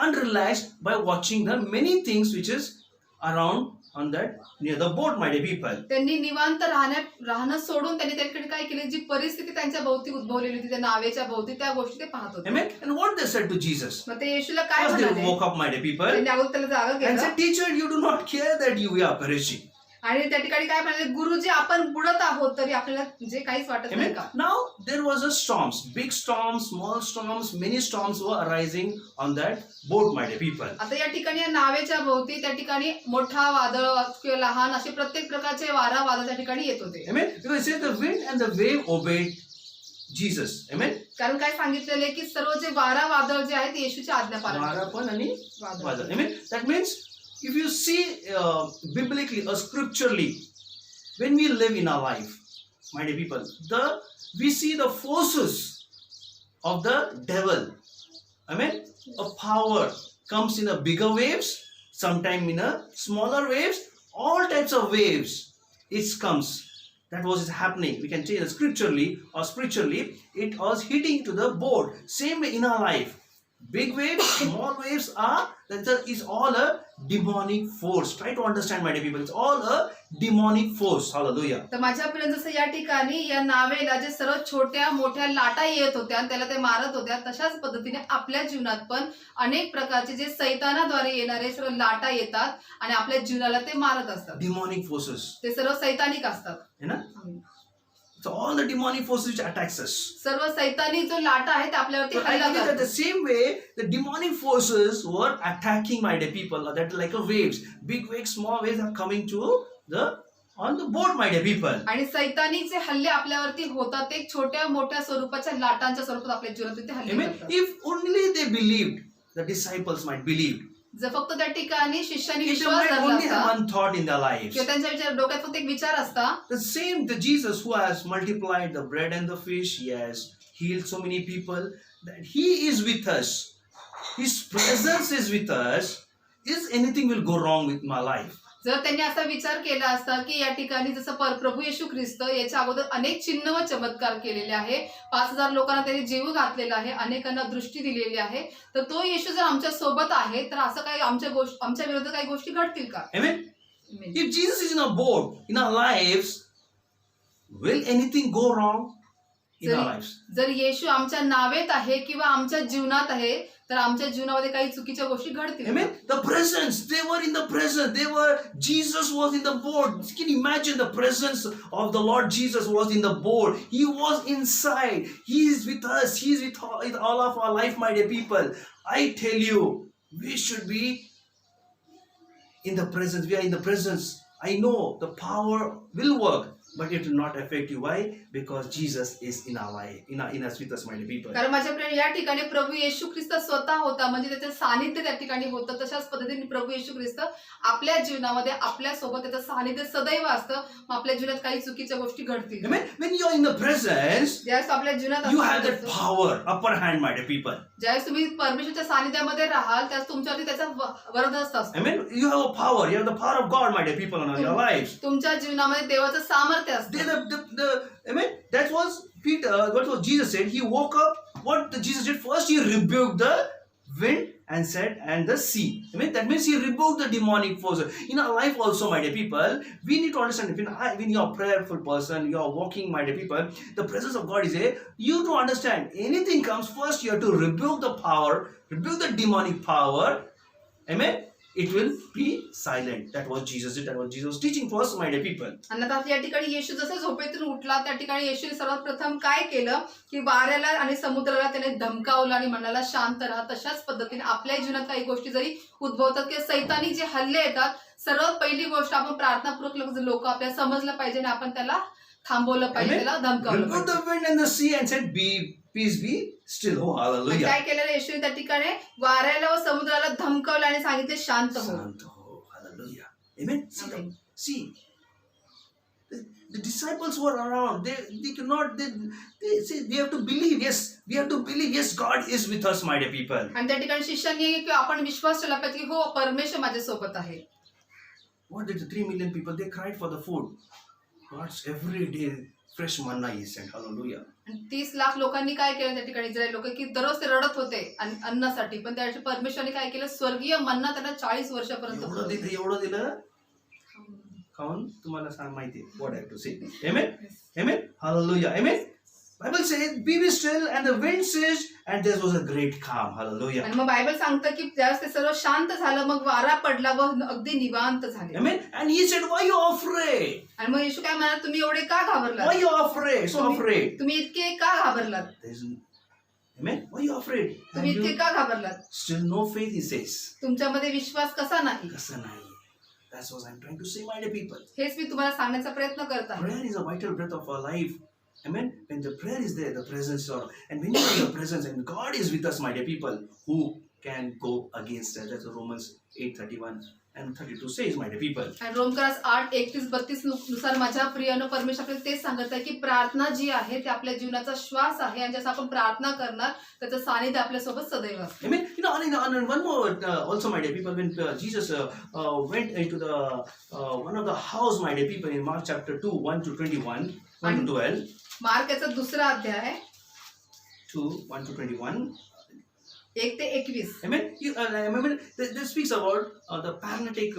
unrelaxed by watching the many things which is around on that near the boat, my dear people. त्यांनी निवांत राहणं सोडून त्यांनी त्या ठिकाणी काय केले, जी परिस्थिती त्यांच्या भोवती उद्भवलेली होती त्या नावेच्या भोवती, त्या गोष्टी ते पाहत होते. Amen. And what they said to Jesus? मग ते येशूला काय First they म्हणाले, woke up, my dear people, त्यांनी अगोदर त्याला जागा and केलं said, "Teacher, you do not care that we are perishing." आणि त्या ठिकाणी काय म्हणाले, गुरुजी आपण बुडत आहोत तरी आपल्याला जे काहीच वाटत नाही Amen. का. Now there was a storms, big storms, small storms, many storms were arising on that boat, my dear people. आता या ठिकाणी या नावेच्या भोवती त्या ठिकाणी मोठा वादळ किंवा लहान असे प्रत्येक प्रकारचे वारा वादळ त्या ठिकाणी येत होते. Amen. Because it says the wind and the wave obeyed Jesus. Amen. कारण काय सांगितलेले की सर्व जे वारा वादळ जे आहेत ते येशूची आज्ञा पालन वारा करतात. पण आणि वादळ. वादळ. Amen. That means if you see biblically or scripturally, when we live in our life, my dear people, we see the forces of the devil. Amen. A power comes in a bigger waves, sometime in a smaller waves, all types of waves. It comes. That was happening. We can say that scripturally or spiritually, it was hitting to the board. Same way in our life. Big waves, small waves is all a demonic force. Try to understand, my dear people. It's all a demonic force. Hallelujah. तर माझ्या प्रिय, जसं या ठिकाणी या नावेला जे सर्व छोट्या मोठ्या लाटा येत होत्या आणि त्याला ते मारत होत्या, तशाच पद्धतीने आपल्या जीवनात पण अनेक प्रकारचे जे सैतानाद्वारे येणारे सर्व लाटा येतात आणि आपल्या जीवनाला ते मारत असतात. Demonic forces. ते सर्व सैतानिक असतात. You know? So all the demonic forces which attacks us. सर्व सैतानिक जो लाटा आहे ते आपल्यावरती But I हल्ला believe that the करतात. same way the demonic forces were attacking, my dear people, that like a waves. Big waves, small waves are coming to on the boat, my dear people. आणि सैतानिक जे हल्ले आपल्यावरती होतात ते छोट्या मोठ्या स्वरूपाच्या लाटांच्या स्वरूपात आपल्या जीवनात ते हल्ले Amen. करतात. If only they believed, the disciples might believe. जर फक्त त्या ठिकाणी शिष्याने If they विश्वास might धरला only have असता one thought in their lives. किंवा त्यांच्या डोक्यात फक्त एक विचार असता, The Jesus who has multiplied the bread and the fish, he has healed so many people, that he is with us. His presence is with us. Is anything will go wrong with my life? जर त्यांनी असा विचार केला असता की या ठिकाणी जसं प्रभू येशू ख्रिस्त याच्या अगोदर अनेक चिन्ह व चमत्कार केलेले आहे, 5000 लोकांना त्यांनी जीव घातलेला आहे, अनेकांना दृष्टी दिलेली आहे, तर तो येशू जर आमच्या सोबत आहे तर असं काही आमच्या विरुद्ध काही गोष्टी घडतील का. Amen. If Jesus is in our boat, in our lives, will anything go wrong in our lives? जर येशू आमच्या नावेत आहे किंवा आमच्या जीवनात आहे तर आमच्या जीवनामध्ये काही चुकीच्या गोष्टी घडतील. Amen. The presence, they were in the presence. Jesus was in the boat. Can you imagine the presence of the Lord Jesus was in the boat. He was inside. He is with us. He is with all of our life, my dear people. I tell you, we should be in the presence. We are in the presence. I know the power will work. but it will not affect you. Why? Because Jesus is in our life, in us, with us, my dear people. कारण माझ्या प्रिय या ठिकाणी प्रभू येशू ख्रिस्त स्वतः होता, म्हणजे त्याचं सानिध्य त्या ठिकाणी होतं. तशाच पद्धतीने प्रभू येशू ख्रिस्त आपल्या जीवनामध्ये आपल्या सोबत त्याचं सानिध्य सदैव असतं. मग आपल्या जीवनात काही चुकीच्या गोष्टी घडतील. Amen. When you are in the presence, ज्यावेळेस आपल्या जीवनात you have that असतो, power, upper hand, my dear people. ज्यावेळेस तुम्ही परमेश्वरच्या सानिध्यामध्ये राहाल त्यावेळेस तुमच्यावरती त्याचा वरदहस्त असतो. Amen. You have a power. You have the power of God, my dear people, in your lives. तुमच्या जीवनामध्ये देवाचं सामर्थ्य असतं. Amen. That was Peter. What was Jesus said? He woke up. What Jesus did first? He rebuked the wind and said, and the sea. Amen. That means he rebuked the demonic forces. In our life also, my dear people, we need to understand. When you are a prayerful person, you are walking, my dear people, the presence of God is there. You to understand. Anything comes first, you have to rebuke the power, rebuke the demonic power. Amen. It will be silent. That was Jesus did. That was Jesus teaching to us, my dear people. आणि आता या ठिकाणी येशू जसं झोपेतून उठला त्या ठिकाणी येशूने सर्वात प्रथम काय केलं की वाऱ्याला आणि समुद्राला त्याने धमकावलं आणि म्हणाला शांत राहा. तशाच पद्धतीने आपल्या जीवनात काही गोष्टी जरी उद्भवतात किंवा सैतानी जे हल्ले येतात, सर्वात पहिली गोष्ट आपण प्रार्थनापूर्वक लोक आपल्याला समजलं पाहिजे आणि आपण त्याला थांबवलं पाहिजे, त्याला धमकावलं Rebuked पाहिजे. the wind and the sea and said, peace be still. Oh, आणि hallelujah. काय केलेलं येशूने त्या ठिकाणी वाऱ्याला व समुद्राला धमकावलं आणि सांगितले शांत हो. Oh, hallelujah. Amen. Amen. See, the disciples were around. They cannot. They say we have to believe. Yes, we have to believe. Yes, God is with us, my dear people. आणि त्या ठिकाणी शिष्यांनी की आपण विश्वास ठेवला पाहिजे की हो परमेश्वर माझ्या सोबत आहे. What did the 3 million people? They cried for the food. God's every day fresh manna he sent. Hallelujah. आणि 30 लाख लोकांनी काय केलं त्या ठिकाणी इस्रायल लोक की दररोज ते रडत होते आणि अन्नासाठी, पण त्यासाठी परमेश्वराने काय केलं स्वर्गीय मन्ना त्यांना 40 वर्षापर्यंत एवढं दिलं खाऊन तुम्हाला सांग माहिती what I have to say. Amen. Amen. Hallelujah. Amen. Bible says, be still, and the wind ceased, and there was a great calm. Hallelujah. आणि मग बायबल सांगतं की त्यावेळेस ते सर्व शांत झालं, मग वारा पडला व अगदी निवांत झाले. Amen. And he said, why you afraid? आणि मग येशू काय म्हणाला, तुम्ही एवढे का Why घाबरलात? you afraid? So afraid. तुम्ही इतके का घाबरलात? Amen. Why you afraid? तुम्ही And इतके you का घाबरलात? still no faith, he says. तुमच्यामध्ये विश्वास कसा नाही? कसं नाही? That's what I'm trying to say, my dear people. हेच मी तुम्हाला सांगण्याचा प्रयत्न करत आहे. Prayer is a vital breath of our life. Amen. When the prayer is there, the presence is, and when you are in the presence and God is with us, my dear people, who can go against us? That's Romans 8:31 and 32 says, my dear people. आणि रोमकरास 8:31-32 नुसार माझ्या प्रियानो परमेश्वर आपल्याला तेच सांगत आहे की प्रार्थना जी आहे ते आपल्या जीवनाचा श्वास आहे आणि जसं आपण प्रार्थना करणार त्याचं सानिध्य आपल्या सोबत सदैव असतं. Amen. And one more also, my dear people, when Jesus went into the one of the house, my dear people, in Mark chapter 2, 1 to 21, 1 to 12. Mark याचा दुसरा अध्याय 2, 1 to 21. 1 ते 21. Amen. Amen. This speaks about the paralytic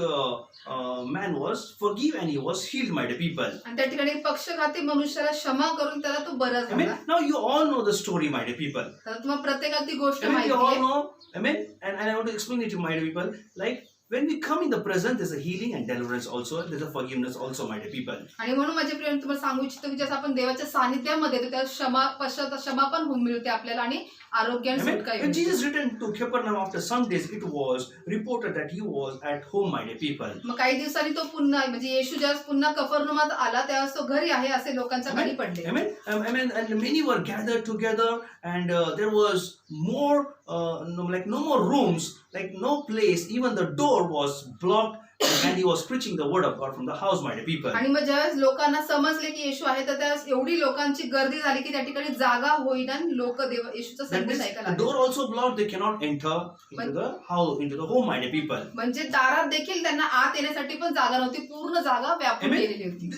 man was forgive and he was healed, my dear people. आणि त्या ठिकाणी पक्षघाती मनुष्याला क्षमा करून त्याला तो बरा Amen. झाला. Now you all know the story, my dear people. तर तुम्हाला प्रत्येकाला ती गोष्ट Amen. माहिती You all आहे. know. Amen. And I want to explain it to my dear people. Like when we come in the present, there's a healing and deliverance also. There's a forgiveness also, my dear people. आणि म्हणून माझे प्रिय तुम्हाला सांगू इच्छितो की जसं आपण देवाच्या सानिध्यामध्ये येतो त्या क्षमा पण होऊन मिळते आपल्याला आणि आरोग्य आणि Amen. सुटका When येते. Jesus returned to Capernaum after some days, it was reported that he was at home, my dear people. मग काही दिवसांनी तो पुन्हा म्हणजे येशू ज्यावेळेस पुन्हा कफरनहूमात आला त्यावेळेस तो घरी आहे असे लोकांच्या कानी पडले. Amen. Amen. And many were gathered together, and there was more, no more rooms, like no place. Even the door was blocked, and he was preaching the word of God from the house, my dear people. आणि मग ज्यावेळेस लोकांना समजले की येशू आहे तर त्यावेळेस एवढी लोकांची गर्दी झाली की त्या ठिकाणी जागा होईना लोक देव येशूचा That संदेश means ऐकायला the लागले. door also blocked; they cannot enter into the house, into the home, my dear people. म्हणजे दारात देखील त्यांना आत येण्यासाठी पण जागा नव्हती, पूर्ण जागा व्यापून गेलेली होती.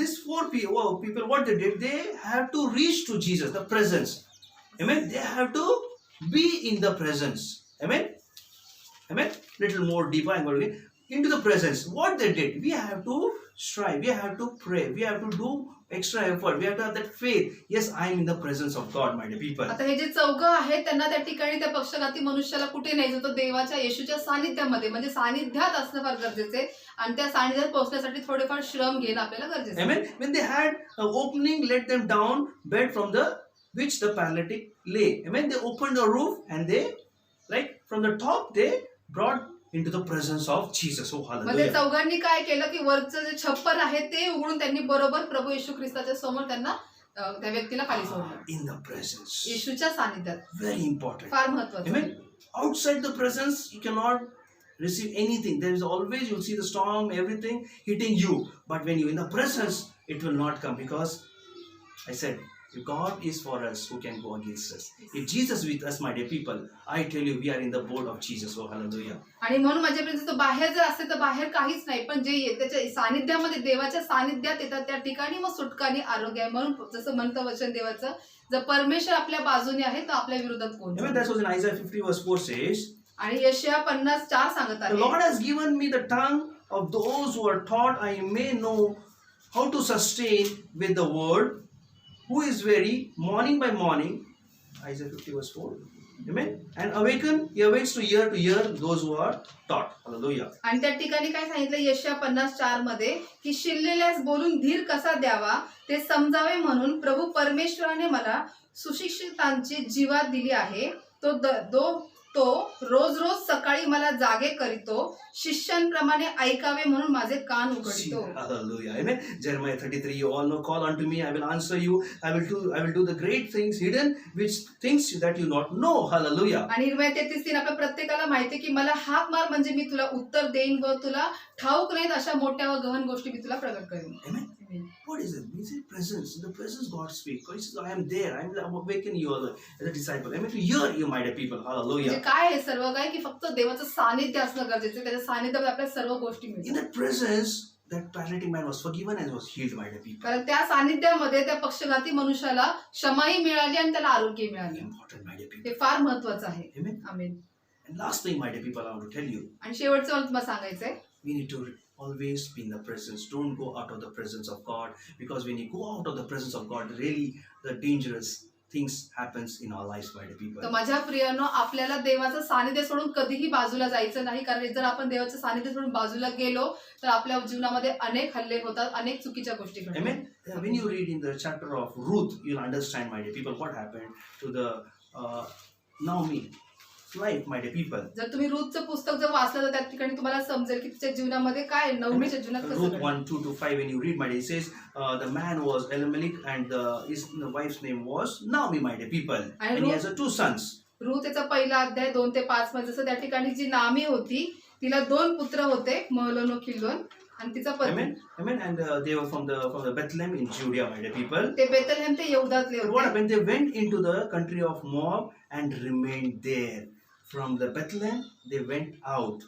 This four people, what they did, they have to reach to Jesus, the presence. Amen. They have to be in the presence. Amen. Amen. Little more deeper, I'm going to get into the presence. What they did, we have to strive, we have to pray, we have to do extra effort, we have to have that faith. Yes, I am in the presence of God, my dear people. आता हे जे चौघं आहेत त्यांना त्या ठिकाणी त्या पक्षघाती मनुष्याला कुठे न्यायचं होतं, देवाच्या येशूच्या सानिध्यामध्ये, म्हणजे सानिध्यात असणं फार गरजेचं आहे आणि त्या सानिध्यात पोहोचण्यासाठी थोडेफार श्रम घेणं आपल्याला गरजेचं आहे. Amen. When they had an opening, let them down bed from the which the paralytic lay. Amen. They opened the roof and they, like from the top, they brought into the presence of Jesus. Oh, मग ते hallelujah. चौघांनी काय केलं की वरचं जे छप्पर आहे ते उघडून त्यांनी बरोबर प्रभू येशू ख्रिस्ताच्या समोर त्यांना त्या व्यक्तीला खाली सोडलं. In the presence. येशूच्या सानिध्यात. Very important. फार महत्वाचं. Amen. Outside the presence, you cannot receive anything. There is always, you'll see the storm, everything hitting you. But when you're in the presence, it will not come, because I said, if God is for us, who can go against us? If Jesus is with us, my dear people, I tell you, we are in the boat of Jesus. Oh, hallelujah. आणि म्हणून माझ्यापर्यंत तर बाहेर जर असेल तर बाहेर काहीच नाही, पण जे त्याच्या सानिध्यामध्ये देवाच्या सानिध्यात येतात त्या ठिकाणी मग सुटका आणि आरोग्य आहे. म्हणून जसं म्हणतं वचन देवाचं, जर परमेश्वर आपल्या बाजूने आहे तर आपल्या विरोधात कोण? Amen. That's what in Isaiah 50 verse 4 says. आणि यशया 50:4 सांगत The आहे, Lord has given me the tongue of those who are taught, I may know how to sustain with the word, who is weary morning by morning. Isaiah 50 verse 4. Amen. And awaken, he awakes to hear those who are taught. Hallelujah. आणि त्या ठिकाणी काय सांगितलं यशया 50:4 मध्ये की शिरलेल्यास बोलून धीर कसा द्यावा ते समजावे म्हणून प्रभू परमेश्वराने मला सुशिक्षितांची जीवात दिली आहे. तो रोज रोज सकाळी मला जागे करीतो, शिष्यांप्रमाणे ऐकावे म्हणून माझे कान उघडतो. Hallelujah. Amen. Jeremiah 33, you all know, call unto me, I will answer you. I will do the great things hidden, which things that you not know. Hallelujah. आणि इर्मिया 33:3 आपल्या प्रत्येकाला माहिती की मला हाक मार म्हणजे मी तुला उत्तर देईन व तुला ठाऊक नाहीत अशा मोठ्या व गहन गोष्टी मी तुला प्रगट करेन. Amen. What is it? Means in presence. In the presence God speaks. God says, I am there. I am awakening you as a disciple. Amen. To hear you, my dear people. म्हणजे Hallelujah. काय आहे सर्व काय की फक्त देवाचं सानिध्य असणं गरजेचं आहे. त्याच्या सानिध्यामध्ये आपल्याला सर्व गोष्टी In मिळतात. that presence, that paralytic man was forgiven and was healed, my dear people. कारण त्या सानिध्यामध्ये त्या पक्षघाती मनुष्याला क्षमाही मिळाली आणि त्याला आरोग्य मिळाले. Important, my dear people. हे फार महत्वाचं आहे. Amen. Amen. And last thing, my dear people, I want to tell you. आणि शेवटचं मला तुम्हाला सांगायचंय, We need to always be in the presence. Don't go out of the presence of God, because when you go out of the presence of God, really the dangerous things happens in our lives, my dear people. तर माझ्या प्रियानो, आपल्याला देवाचं सानिध्य सोडून कधीही बाजूला जायचं नाही. कारण जर आपण देवाचं सानिध्य सोडून बाजूला गेलो तर आपल्या जीवनामध्ये अनेक हल्ले होतात, अनेक चुकीच्या गोष्टी घडतात. Amen. When you read in the chapter of Ruth, you'll understand, my dear people, what happened to the Naomi life, my dear people. जर तुम्ही रूथचं पुस्तक जर वाचलं तर त्या ठिकाणी तुम्हाला समजेल की तिच्या जीवनामध्ये काय नवमीच्या जीवनात कसं Ruth घडलं. 1:2-5, when you read, my dear, it says the man was Elimelech and his wife's name was Naomi, my dear people, and he has 2 sons. Ruth याचा पहिला अध्याय 2 ते 5 मध्ये जसं त्या ठिकाणी जी नामी होती तिला 2 पुत्र होते, महलोन व किल्लोन, आणि तिचा पती. Amen. Amen. And they were from the Bethlehem in Judea, my dear people. ते बेथलेहेम ते यहूदातले What होते. happened? They went into the country of Moab and remained there. From the Bethlehem, they went out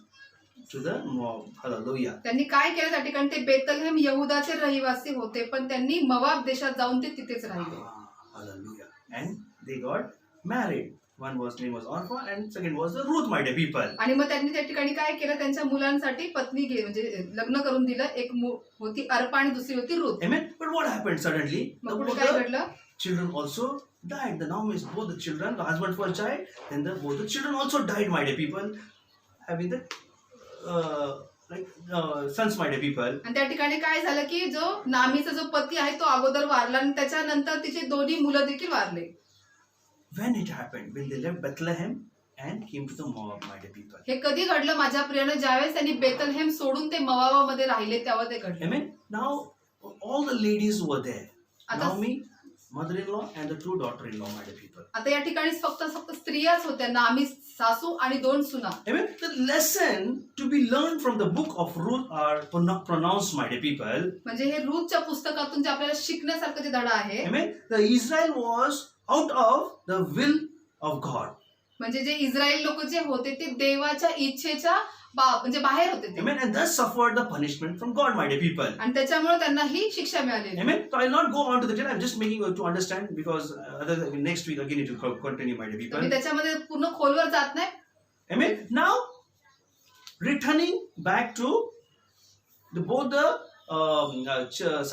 to the Moab. Hallelujah. त्यांनी काय केलं त्या ठिकाणी, ते Bethlehem यहूदाचे रहिवासी होते पण त्यांनी मोआब देशात जाऊन ते तिथेच राहिले. Hallelujah. And they got married. One name was Orpah and second was the Ruth, my dear people. आणि मग त्यांनी त्या ठिकाणी काय केलं, त्यांच्या मुलांसाठी पत्नी म्हणजे लग्न करून दिलं. एक होती अर्पा आणि दुसरी होती Ruth. Amen. But what happened suddenly? मग पुढे काय घडलं, Children also died. The Naomi's both the children, the husband first died, then both the children also died, my dear people, having the sons, my dear people. आणि त्या ठिकाणी काय झालं की जो नामीचा जो पती आहे तो अगोदर वारला आणि त्याच्यानंतर तिचे दोन्ही मुलं देखील वारले. When it happened, when they left Bethlehem and came to the Moab, my dear people. हे कधी घडलं माझ्या प्रियानं, ज्यावेळेस त्यांनी बेथलेहेम सोडून ते मोआबामध्ये राहिले तेव्हा ते घडले. Amen. Now all the ladies were there. आता- Naomi, mother-in-law, and the 2 daughter-in-law, my dear people. आता या ठिकाणी फक्त स्त्रियाच होत्या, नामी सासू आणि 2 सुना. Amen. The lesson to be learned from the book of Ruth are pronounced, my dear people. म्हणजे हे रूथच्या पुस्तकातून जे आपल्याला शिकण्यासारखं जे धडा आहे, Amen. The Israel was out of the will of God. म्हणजे जे इस्रायल लोक जे होते ते देवाच्या इच्छेच्या म्हणजे बाहेर होते ते. Amen. And thus suffered the punishment from God, my dear people. आणि त्याच्यामुळे त्यांना ही शिक्षा मिळाली. Amen. So I'll not go on to the detail. I'm just making you to understand, because next week again it will continue, my dear me people. त्याच्यामध्ये पूर्ण खोलवर जात नाही. Amen. Now, returning back to both the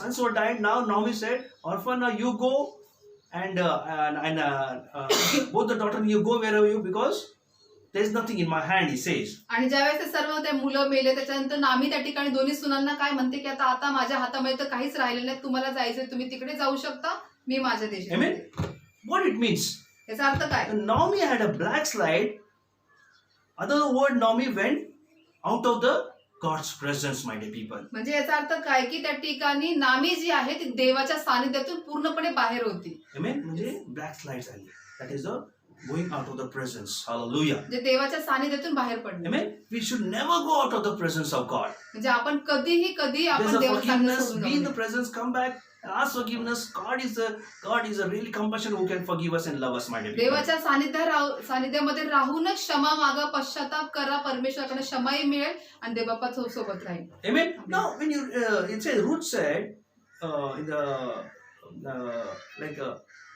sons were died. Now Naomi said, Orpah, now you go and both the daughters, you go wherever you, because there is nothing in my hand, he says. आणि ज्यावेळेस ते सर्व ते मुलं मेले त्याच्यानंतर नामी त्या ठिकाणी दोन्ही सुनांना काय म्हणते की आता माझ्या हातामध्ये तर काहीच राहिलेलं नाही, तुम्हाला जायचंय तुम्ही तिकडे जाऊ शकता, मी माझ्या देशात. Amen. What it means? याचा अर्थ काय? Naomi had a black slide. Other word, Naomi went out of the God's presence, my dear people. म्हणजे याचा अर्थ काय की त्या ठिकाणी नामी जी आहे ती देवाच्या सानिध्यातून पूर्णपणे बाहेर होती. Amen. म्हणजे backslide झाली. That is the going out of the presence. Hallelujah. म्हणजे देवाच्या सानिध्यातून बाहेर पडणे. Amen. We should never go out of the presence of God. म्हणजे आपण कधी There's आपण a देवाचं सानिध्य forgiveness. सोडून Be in जाऊ the नये. presence. Come back. Ask forgiveness. God is a really compassion who can forgive us and love us, my dear people. देवाच्या सानिध्यामध्ये राहूनच क्षमा मागा, पश्चाताप करा, परमेश्वराकडे क्षमाही मिळेल आणि देवबापा सोबत राहील. Amen. Now, when you it says Ruth said in the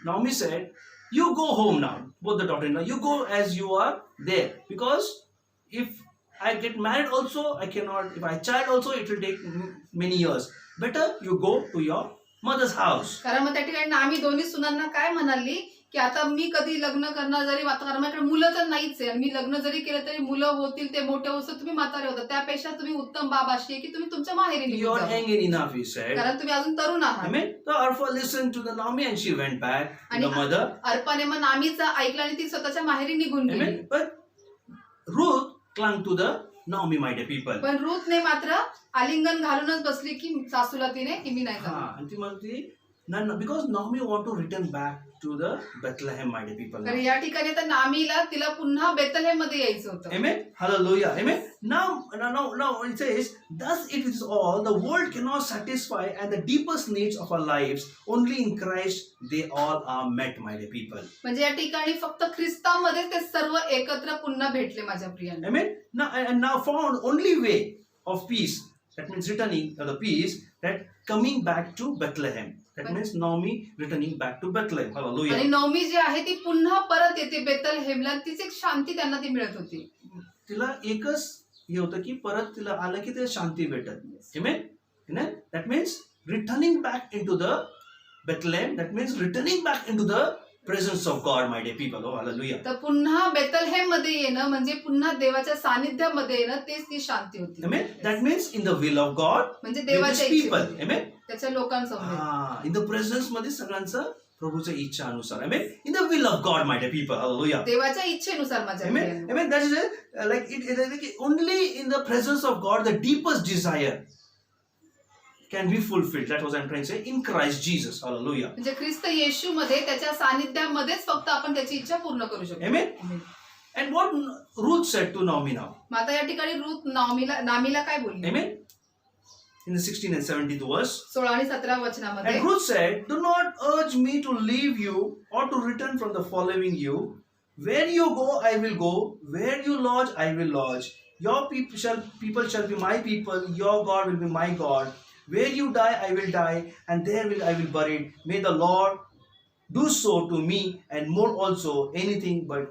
Naomi said, you go home now. Both the daughter-in-law, you go as you are there, because if I get married also, I cannot. If I child also, it will take many years. Better you go to your mother's house. कारण मग त्या ठिकाणी आम्ही दोन्ही सुनांना काय म्हणाली की आता मी कधी लग्न करणार जरी कारण माझ्याकडे मुलं तर नाहीच आहे आणि मी लग्न जरी केलं तरी मुलं होतील ते मोठे होतं तुम्ही म्हातारे होता त्यापेक्षा तुम्ही उत्तम बाब अशी आहे की तुम्ही तुमच्या माहेरी You निघून are जा. young enough, he said. कारण तुम्ही अजून तरुण आहात. Amen. So Orpah listened to the Naomi and she went back to आणि the mother. अर्पाने मग नामीचं ऐकलं आणि ती स्वतःच्या माहेरी निघून गेली. Amen. But Ruth clung to the Naomi, my dear people. पण रूथने मात्र आलिंगन घालूनच बसली की सासूला तिने की मी नाही हा, जाणार. आणि ती म्हणते no, because Naomi want to return back to the Bethlehem, my dear people. तर या ठिकाणी आता नामीला तिला पुन्हा बेथलेहेम मध्ये यायचं होतं. Amen. Hallelujah. Amen. Now it says, thus it is all, the world cannot satisfy, and the deepest needs of our lives, only in Christ they all are met, my dear people. म्हणजे या ठिकाणी फक्त ख्रिस्तामध्ये ते सर्व एकत्र पुन्हा भेटले माझ्या प्रियांना. Amen. Now found only way of peace, that means returning the peace, that coming back to Bethlehem. That means Naomi returning back to Bethlehem. आणि Hallelujah. नवमी जी आहे ती पुन्हा परत येते बेथलेहेमला. तीच एक शांती त्यांना ती मिळत होती. तिला एकच हे होतं की परत तिला आलं की ते शांती भेटत. Amen. Amen. That means returning back into the Bethlehem. That means returning back into the presence of God, my dear people. Oh, hallelujah. तर पुन्हा बेथलेहेम मध्ये येणं म्हणजे पुन्हा देवाच्या सानिध्यामध्ये येणं तेच ती शांती होती. Amen. That means in the will of God, म्हणजे with His देवाच्या people. इच्छेमध्ये, Amen. त्याच्या लोकांसमोर. In the presence मध्ये सगळ्यांचं प्रभूच्या इच्छा अनुसार. Amen. In the will of God, my dear people. Hallelujah. देवाच्या इच्छेनुसार माझ्या Amen. प्रियांनो. Amen. That is like only in the presence of God the deepest desire can be fulfilled. That was I'm trying to say in Christ Jesus. Hallelujah. म्हणजे ख्रिस्त येशू मध्ये त्याच्या सानिध्यामध्येच फक्त आपण त्याची इच्छा पूर्ण करू शकतो. Amen. And what Ruth said to Naomi now. मग आता या ठिकाणी रूथ नामीला काय बोलली? Amen. In the 16th and 17th verse. 16 आणि 17 वचनामध्ये And Ruth said, do not urge me to leave you or to return from the following you. Where you go, I will go. Where you lodge, I will lodge. Your people shall be my people. Your God will be my God. Where you die, I will die, and there I will buried. May the Lord do so to me, and more also, anything but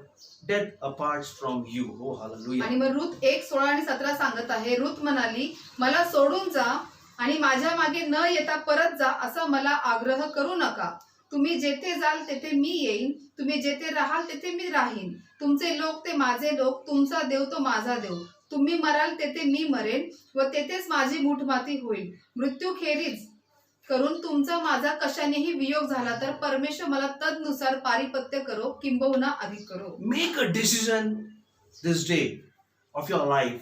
death apart from you. Oh, hallelujah. आणि मग Ruth 1:16 आणि 17 सांगत आहे. Ruth म्हणाली, मला सोडून जा आणि माझ्या मागे न येता परत जा असं मला आग्रह करू नका. तुम्ही जेथे जाल तेथे मी येईन. तुम्ही जेथे राहाल तेथे मी राहीन. तुमचे लोक ते माझे लोक, तुमचा देव तो माझा देव. तुम्ही मराल तेथे मी मरेन व तेथेच माझी मूठमाती होईल. मृत्यूखेरीज करून तुमचा माझा कशानेही वियोग झाला तर परमेश्वर मला तदनुसार पारिपत्य करो, किंबहुना अधिक करो. Make a decision this day of your life,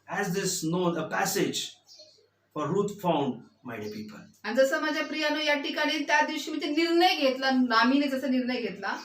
as this known a passage for Ruth found, my dear people. आणि जसं माझ्या प्रियानो या ठिकाणी त्या दिवशी मी ते निर्णय घेतला, नामीने जसा निर्णय घेतला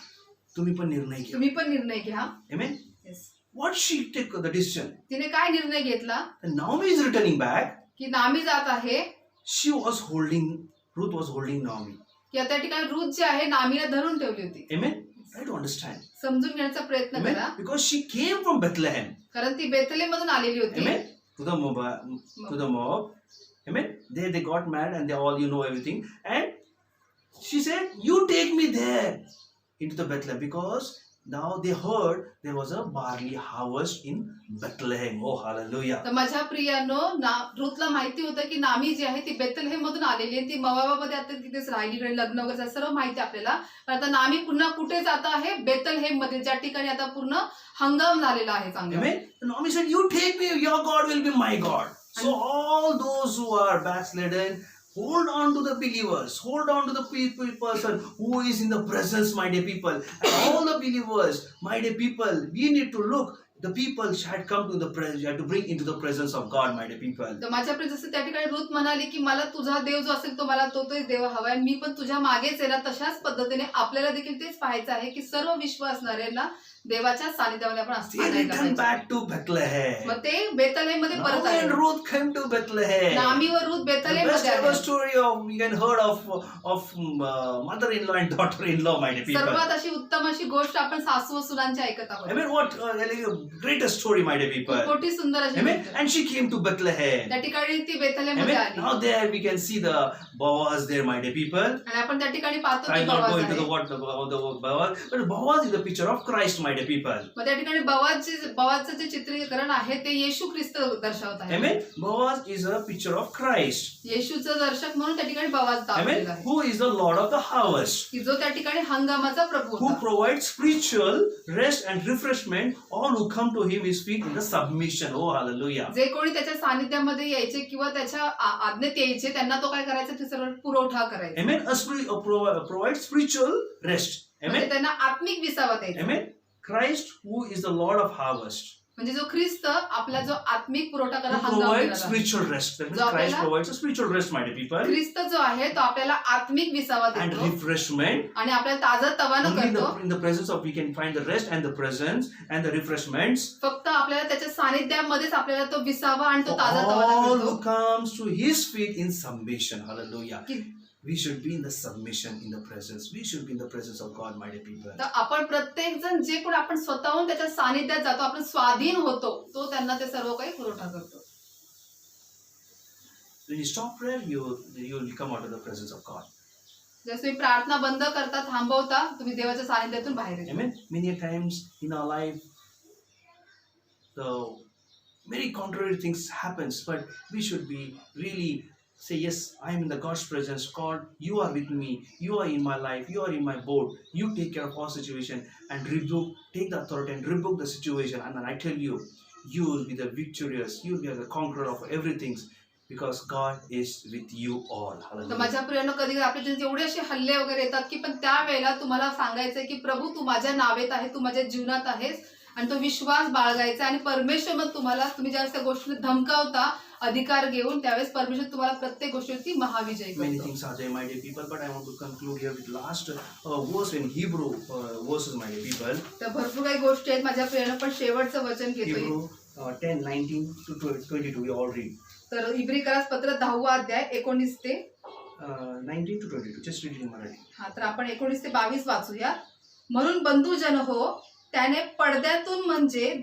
तुम्ही पण निर्णय घ्या. तुम्ही पण निर्णय घ्या. Amen. Yes. What she took the decision. तिने काय निर्णय घेतला And Naomi is returning back. की नामी जात आहे Ruth was holding Naomi. की त्या ठिकाणी रूथ जी आहे नामीला धरून ठेवली होती. Amen. Try to understand. समजून घेण्याचा प्रयत्न Amen. करा. Because she came from Bethlehem. कारण ती बेथलेहेम मधून आलेली होती. Amen. To the Moab. Amen. There they got married and they all, you know everything. And she said, you take me there into the Bethlehem, because now they heard there was a barley harvest in Bethlehem. Oh, hallelujah. तर माझ्या प्रियानो रूथला माहिती होतं की नामी जी आहे ती Bethlehem मधून आलेली आहे. ती मोआबामध्ये आता तिथेच राहिली, लग्न वगैरे झालं, सर्व माहिती आपल्याला. पण आता नामी पुन्हा कुठे जात आहे? बेथलेहेम मध्ये, ज्या ठिकाणी आता पूर्ण हंगाम झालेला आहे चांगला. Amen. And Naomi said, you take me, your God will be my God. So all those who are backslidden, hold on to the believers. Hold on to the person who is in the presence, my dear people. And all the believers, my dear people, we need to look the people had come to the presence, had to bring into the presence of God, my dear people. तर माझ्या प्रिय जसं त्या ठिकाणी Ruth म्हणाली की मला तुझा देव जो असेल तो मला तोच देव हवाय आणि मी पण तुझ्या मागेच आहे ना, तशाच पद्धतीने आपल्याला देखील तेच पाहायचं आहे की सर्व विश्व असणाऱ्यांना देवाच्या सानिध्यामध्ये आपण They स्थान द्यायला returned पाहिजे. back to Bethlehem. मग ते बेथलेहेम मध्ये परत Naomi and आले. Ruth came to Bethlehem. नामी व रुथ The बेथलेहेम best मध्ये ever आले. story we can heard of mother-in-law and daughter-in-law, my dear people. सर्वात अशी उत्तम अशी गोष्ट आपण सासू व सुनांची ऐकत आहोत. Amen. What greatest story, my dear खूप people. मोठी सुंदर अशी Amen. गोष्ट. And she came to Bethlehem. त्या ठिकाणी ती बेथलेहेम मध्ये Amen. आली Now there we can see the Boaz there, my dear people. आणि आपण त्या ठिकाणी पाहतो I की will not go बवाज into the आहे. what the Boaz, but Boaz is the picture of Christ, my dear people. मग त्या ठिकाणी बवाजचं जे चित्रीकरण आहे ते येशू ख्रिस्त दर्शवत आहे. Amen. Boaz is a picture of Christ. येशूचं दर्शक म्हणून त्या ठिकाणी बवाज Amen. दाखवलेला आहे Who is the Lord of the harvest, की जो त्या ठिकाणी हंगामाचा प्रभू who होता. provides spiritual rest and refreshment. All who come to him is feet in the submission. Oh, hallelujah. जे कोणी त्याच्या सानिध्यामध्ये यायचे किंवा त्याच्या आज्ञेत यायचे त्यांना तो काय करायचा ते सर्व पुरवठा करायचा. Amen. Provides spiritual rest. म्हणजे Amen. त्यांना आत्मिक विसावा द्यायचा. Amen. Christ, who is the Lord of harvest, म्हणजे जो ख्रिस्त आपला जो आत्मिक पुरवठा who करा provides हंगाम spiritual rest. That means जो Christ आपल्याला- provides a spiritual rest, my dear people, ख्रिस्त जो आहे तो आपल्याला आत्मिक विसावा and देतो refreshment. आणि आपल्याला ताजा तवानं Only करतो. in the presence of we can find the rest and the presence and the refreshments. फक्त आपल्याला त्याच्या सानिध्यामध्येच आपल्याला तो विसावा आणि तो ताजा तवाना All मिळतो. who comes to His feet in submission. Hallelujah. की We should be in the submission in the presence. We should be in the presence of God, my dear people. तर आपण प्रत्येक जण जे कोण आपण स्वतःहून त्याच्या सानिध्यात जातो आपण स्वाधीन होतो तो त्यांना ते सर्व काही पुरवठा करतो. When you stop prayer, you will come out of the presence of God. जसं तुम्ही प्रार्थना बंद करता थांबवता तुम्ही देवाच्या सानिध्यातून बाहेर येता. Amen. Many times in our life, the many contrary things happens, but we should be really say, yes, I am in the God's presence. God, you are with me. You are in my life. You are in my boat. You take care of all situation and rebuke, take the authority and rebuke the situation. And then I tell you, you will be the victorious. You will be the conqueror of everything because God is with you all. तर Hallelujah. माझ्या प्रियानं कधी आपल्या जीवनात एवढे असे हल्ले वगैरे येतात की पण त्यावेळेला तुम्हाला सांगायचंय की प्रभू तू माझ्या नावेत आहे तू माझ्या जीवनात आहेस आणि तो विश्वास बाळगायचा आणि परमेश्वर मग तुम्हाला तुम्ही ज्यावेळेस त्या गोष्टीने धमकावता अधिकार घेऊन त्यावेळेस परमेश्वर तुम्हाला प्रत्येक गोष्टीवरती महाविजय Many करतो. things are there, my dear people, but I want to conclude here with last verse in Hebrew verses, my dear people. तर भरपूर काही गोष्टी आहेत माझ्या प्रियानं पण शेवटचं वचन घेतोय. Hebrew 10, 19 to 22, we all read. तर इब्रिकरास पत्र 10वा अध्याय 19 ते 19 to 22, just read in Marathi. हा तर आपण 19 ते 22 वाचूया. म्हणून बंधुजन हो त्याने पडद्यातून म्हणजे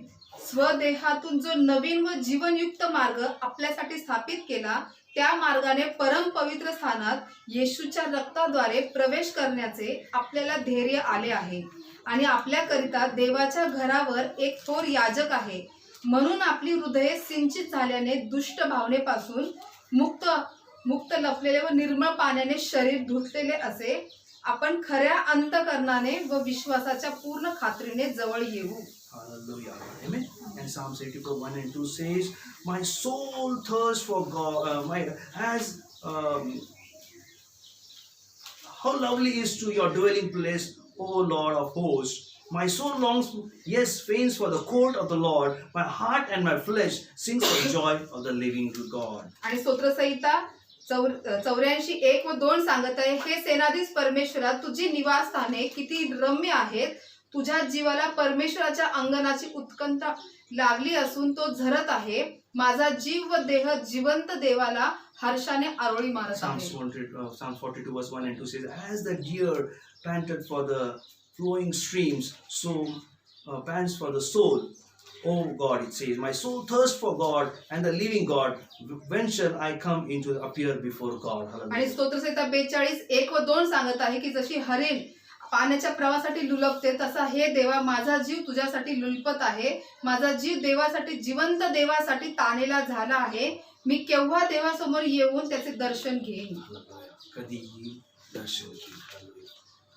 स्वदेहातून जो नवीन व जीवनयुक्त मार्ग आपल्यासाठी स्थापित केला त्या मार्गाने परम पवित्र स्थानात येशूच्या रक्ताद्वारे प्रवेश करण्याचे आपल्याला धैर्य आले आहे आणि आपल्याकरिता देवाच्या घरावर एक थोर याजक आहे. म्हणून आपली हृदये सिंचित झाल्याने दुष्ट भावनेपासून मुक्त लपलेले व निर्मळ पाण्याने शरीर धुतलेले असे आपण खऱ्या अंतकरणाने व विश्वासाच्या पूर्ण खात्रीने जवळ येऊ. Hallelujah. Amen. And Psalms 84, 1 and 2 says, my soul thirsts for God, how lovely is to your dwelling place, O Lord of hosts. My soul longs, yes, faints for the court of the Lord. My heart and my flesh sings for joy of the living God. आणि स्तोत्रसंहिता 84:1 व 2 सांगत आहे, हे सेनाधीश परमेश्वरा तुझी निवासस्थाने किती रम्य आहेत. तुझ्या जीवाला परमेश्वराच्या अंगणाची उत्कंठा लागली असून तो झरत आहे. माझा जीव व देह जिवंत देवाला हर्षाने आरोळी मारत आहे. Psalms 42 verse 1 and 2 says, as the deer panted for the flowing streams, so pants for the soul. Oh God, it says, my soul thirsts for God and the living God. When shall I come into appear before God? आणि Hallelujah. स्तोत्रसंहिता 42:1 व 2 सांगत आहे की जशी हरिण पाण्याच्या प्रवाहासाठी लुलपते तसा हे देवा माझा जीव तुझ्यासाठी लुलपत आहे. माझा जीव देवासाठी जिवंत देवासाठी ताणेला झाला आहे. मी केव्हा देवासमोर येऊन त्याचे दर्शन घेईन. कधीही दर्शन घेईन. Hallelujah.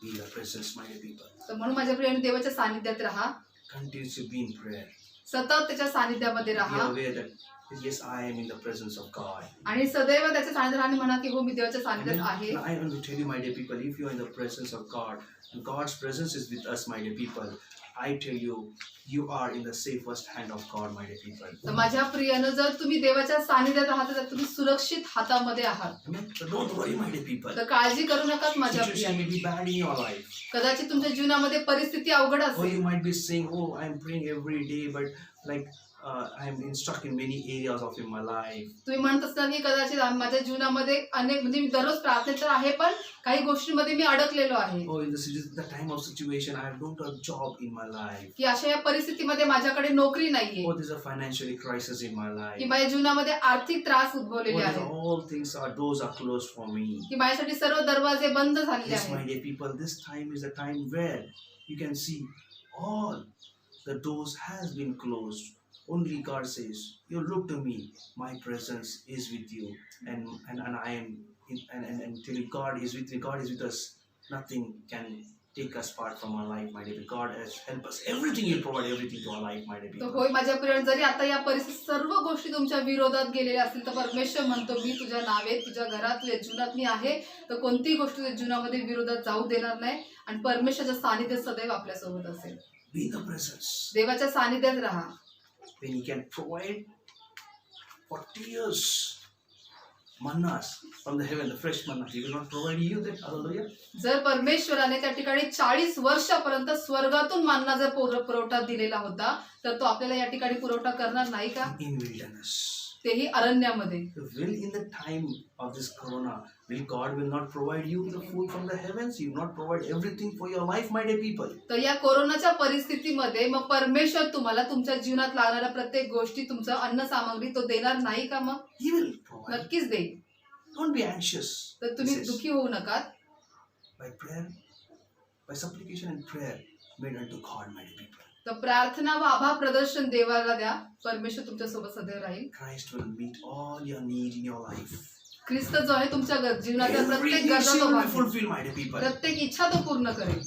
Be in the presence, my dear people. तर म्हणून माझ्या प्रियाने देवाच्या सानिध्यात राहा. Continue to be in prayer. सतत त्याच्या सानिध्यामध्ये Be राहा aware that yes, I am in the presence of God. आणि सदैव त्याच्या सानिध्यात राहा आणि म्हणा की हो मी देवाच्या And सानिध्यात आहे. I want to tell you, my dear people, if you are in the presence of God, and God's presence is with us, my dear people, I tell you, you are in the safest hand of God, my dear people. तर माझ्या प्रियानं जर तुम्ही देवाच्या सानिध्यात आहात तर तुम्ही सुरक्षित हातामध्ये आहात. Amen. So don't worry, my dear people. तर काळजी करू नका माझ्या Situation may प्रियाने. be bad in your life. कदाचित तुमच्या जीवनामध्ये परिस्थिती अवघड Or असेल. you might be saying, oh, I'm praying every day, but like I'm stuck in many areas of in my life. तुम्ही म्हणत असता की कदाचित माझ्या जीवनामध्ये अनेक म्हणजे मी दररोज प्रार्थना तर आहे पण काही गोष्टींमध्ये मी अडकलेलो आहे. Oh, in the time of situation, I don't have a job in my life. की अशा या परिस्थितीमध्ये माझ्याकडे नोकरी नाहीये. Oh, there's a financial crisis in my life. की माझ्या जीवनामध्ये आर्थिक त्रास Oh, उद्भवलेले there's आहेत. all things doors are closed for me. की माझ्यासाठी सर्व दरवाजे बंद झालेले Yes, my आहेत. dear people, this time is a time where you can see all the doors has been closed. Only God says, you look to me, my presence is with you, and I am and till God is with me, God is with us. Nothing can take us apart from our life, my dear. God has helped us. Everything He'll provide everything to our life, my dear तर people. होय माझ्या प्रिय जरी आता या परिस्थितीत सर्व गोष्टी तुमच्या विरोधात गेलेल्या असतील तर परमेश्वर म्हणतो मी तुझ्या नावे तुझ्या घरात तुझ्या जीवनात मी आहे तर कोणतीही गोष्ट तुझ्या जीवनामध्ये विरोधात जाऊ देणार नाही आणि परमेश्वराच्या सानिध्यात सदैव आपल्यासोबत असेल. Be in the presence. देवाच्या सानिध्यात राहा. When He can provide 40 years mannas from the heaven, the fresh manna, He will not provide you that. Hallelujah. जर परमेश्वराने त्या ठिकाणी 40 वर्षापर्यंत स्वर्गातून मानना जर पुरवठा दिलेला होता तर तो आपल्याला या ठिकाणी पुरवठा करणार नाही का? In wilderness. तेही अरण्यामध्ये. Will in the time of this corona, will God will not provide you the food from the heavens? He will not provide everything for your life, my dear people. तर या कोरोनाच्या परिस्थितीमध्ये मग परमेश्वर तुम्हाला तुमच्या जीवनात लागणाऱ्या प्रत्येक गोष्टी तुमचं अन्न सामग्री तो देणार नाही का? मग He will provide. नक्कीच देईल. Don't be anxious. तर तुम्ही This is दुःखी होऊ नका. by prayer, by supplication and prayer made unto God, my dear people. तर प्रार्थना व आभार प्रदर्शन देवाला द्या. परमेश्वर तुमच्या सोबत सदैव राहील. Christ will meet all your need in your life. ख्रिस्त जो आहे तुमच्या जीवनाच्या Every प्रत्येक need गरजा will तो be भागेल. fulfilled, my dear people. प्रत्येक इच्छा तो पूर्ण करेल.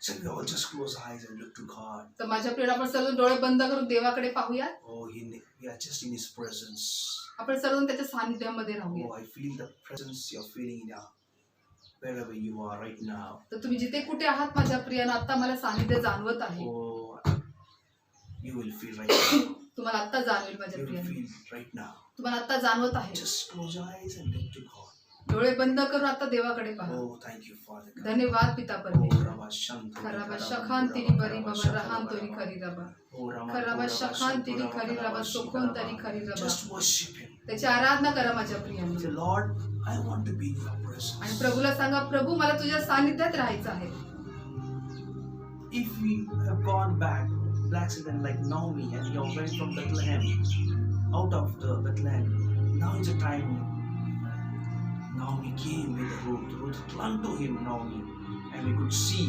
So we all just close eyes and look to God. तर माझ्या प्रिय आपण सर्व डोळे बंद करून देवाकडे पाहूया. Oh, we are just in His presence. आपण सर्वजण त्याच्या सानिध्यामध्ये Oh, राहूया. I feel the presence you're feeling in your wherever you are right now. तर तुम्ही जिथे कुठे आहात माझ्या प्रियानं आता मला सानिध्य जाणवत आहे. Oh, you will feel right now. तुम्हाला आता जाणवेल माझ्या You will प्रियानं. feel right now. तुम्हाला आता जाणवत आहे. Just close your eyes and look to God. डोळे बंद करून आता देवाकडे पहा. Oh, thank you, Father God. धन्यवाद पिता Oh, परमेश्वर. Rabba Shanti, खराबा Rabba शखान Rabba तेरी Rabba बरी Rabba बाबा Shanti, रहान Rabba तोरी Rabba. खरी रबा. Oh, Rabba खराबा Rabba शखान Shanti, तेरी Rabba खरी Rabba रबा Shanti, सोखोन Rabba. तरी खरी रबा. Just worship Him. त्याची आराधना करा माझ्या प्रियाने. Say, Lord, I want to be in your आणि presence. प्रभूला सांगा प्रभू मला तुझ्या सानिध्यात राहायचं आहे. If we have gone back, black children like Naomi and you went from Bethlehem, out of the Bethlehem, now is the time. Naomi came with Ruth. Ruth clung to him, Naomi, and we could see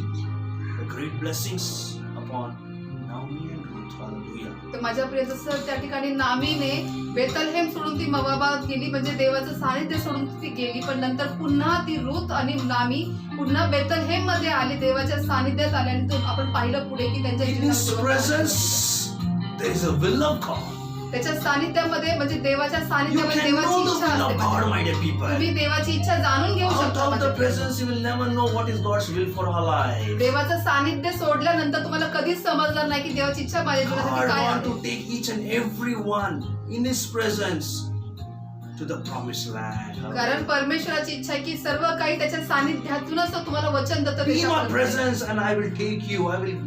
the great blessings upon Naomi and Ruth. Hallelujah. तर माझ्या प्रिय जसं त्या ठिकाणी नामीने Bethlehem सोडून ती मोवाबात गेली म्हणजे देवाचं सानिध्य सोडून ती गेली पण नंतर पुन्हा ती रूथ आणि नामी पुन्हा बेथलहेम मध्ये आले देवाच्या सानिध्यात आले आणि तो आपण पाहिलं पुढे की त्यांच्या In His जीवनात presence, there is a will of God. त्याच्या सानिध्यामध्ये म्हणजे देवाच्या You सानिध्यामध्ये can देवाची know the इच्छा will of असते. God, my dear people. तुम्ही देवाची इच्छा जाणून घेऊ Out शकता of माझ्या the प्रिय. presence, you will never know what is God's will for our life. देवाचं सानिध्य सोडल्यानंतर तुम्हाला कधीच समजणार नाही की देवाची इच्छा माझ्या जीवनासाठी God काय want आहे. to take each and every one in His presence to the promised land. कारण परमेश्वराची इच्छा आहे की सर्व काही त्याच्या सानिध्यातूनच तो तुम्हाला वचन Datta Be in my देशापर्यंत. presence and I will take you. I will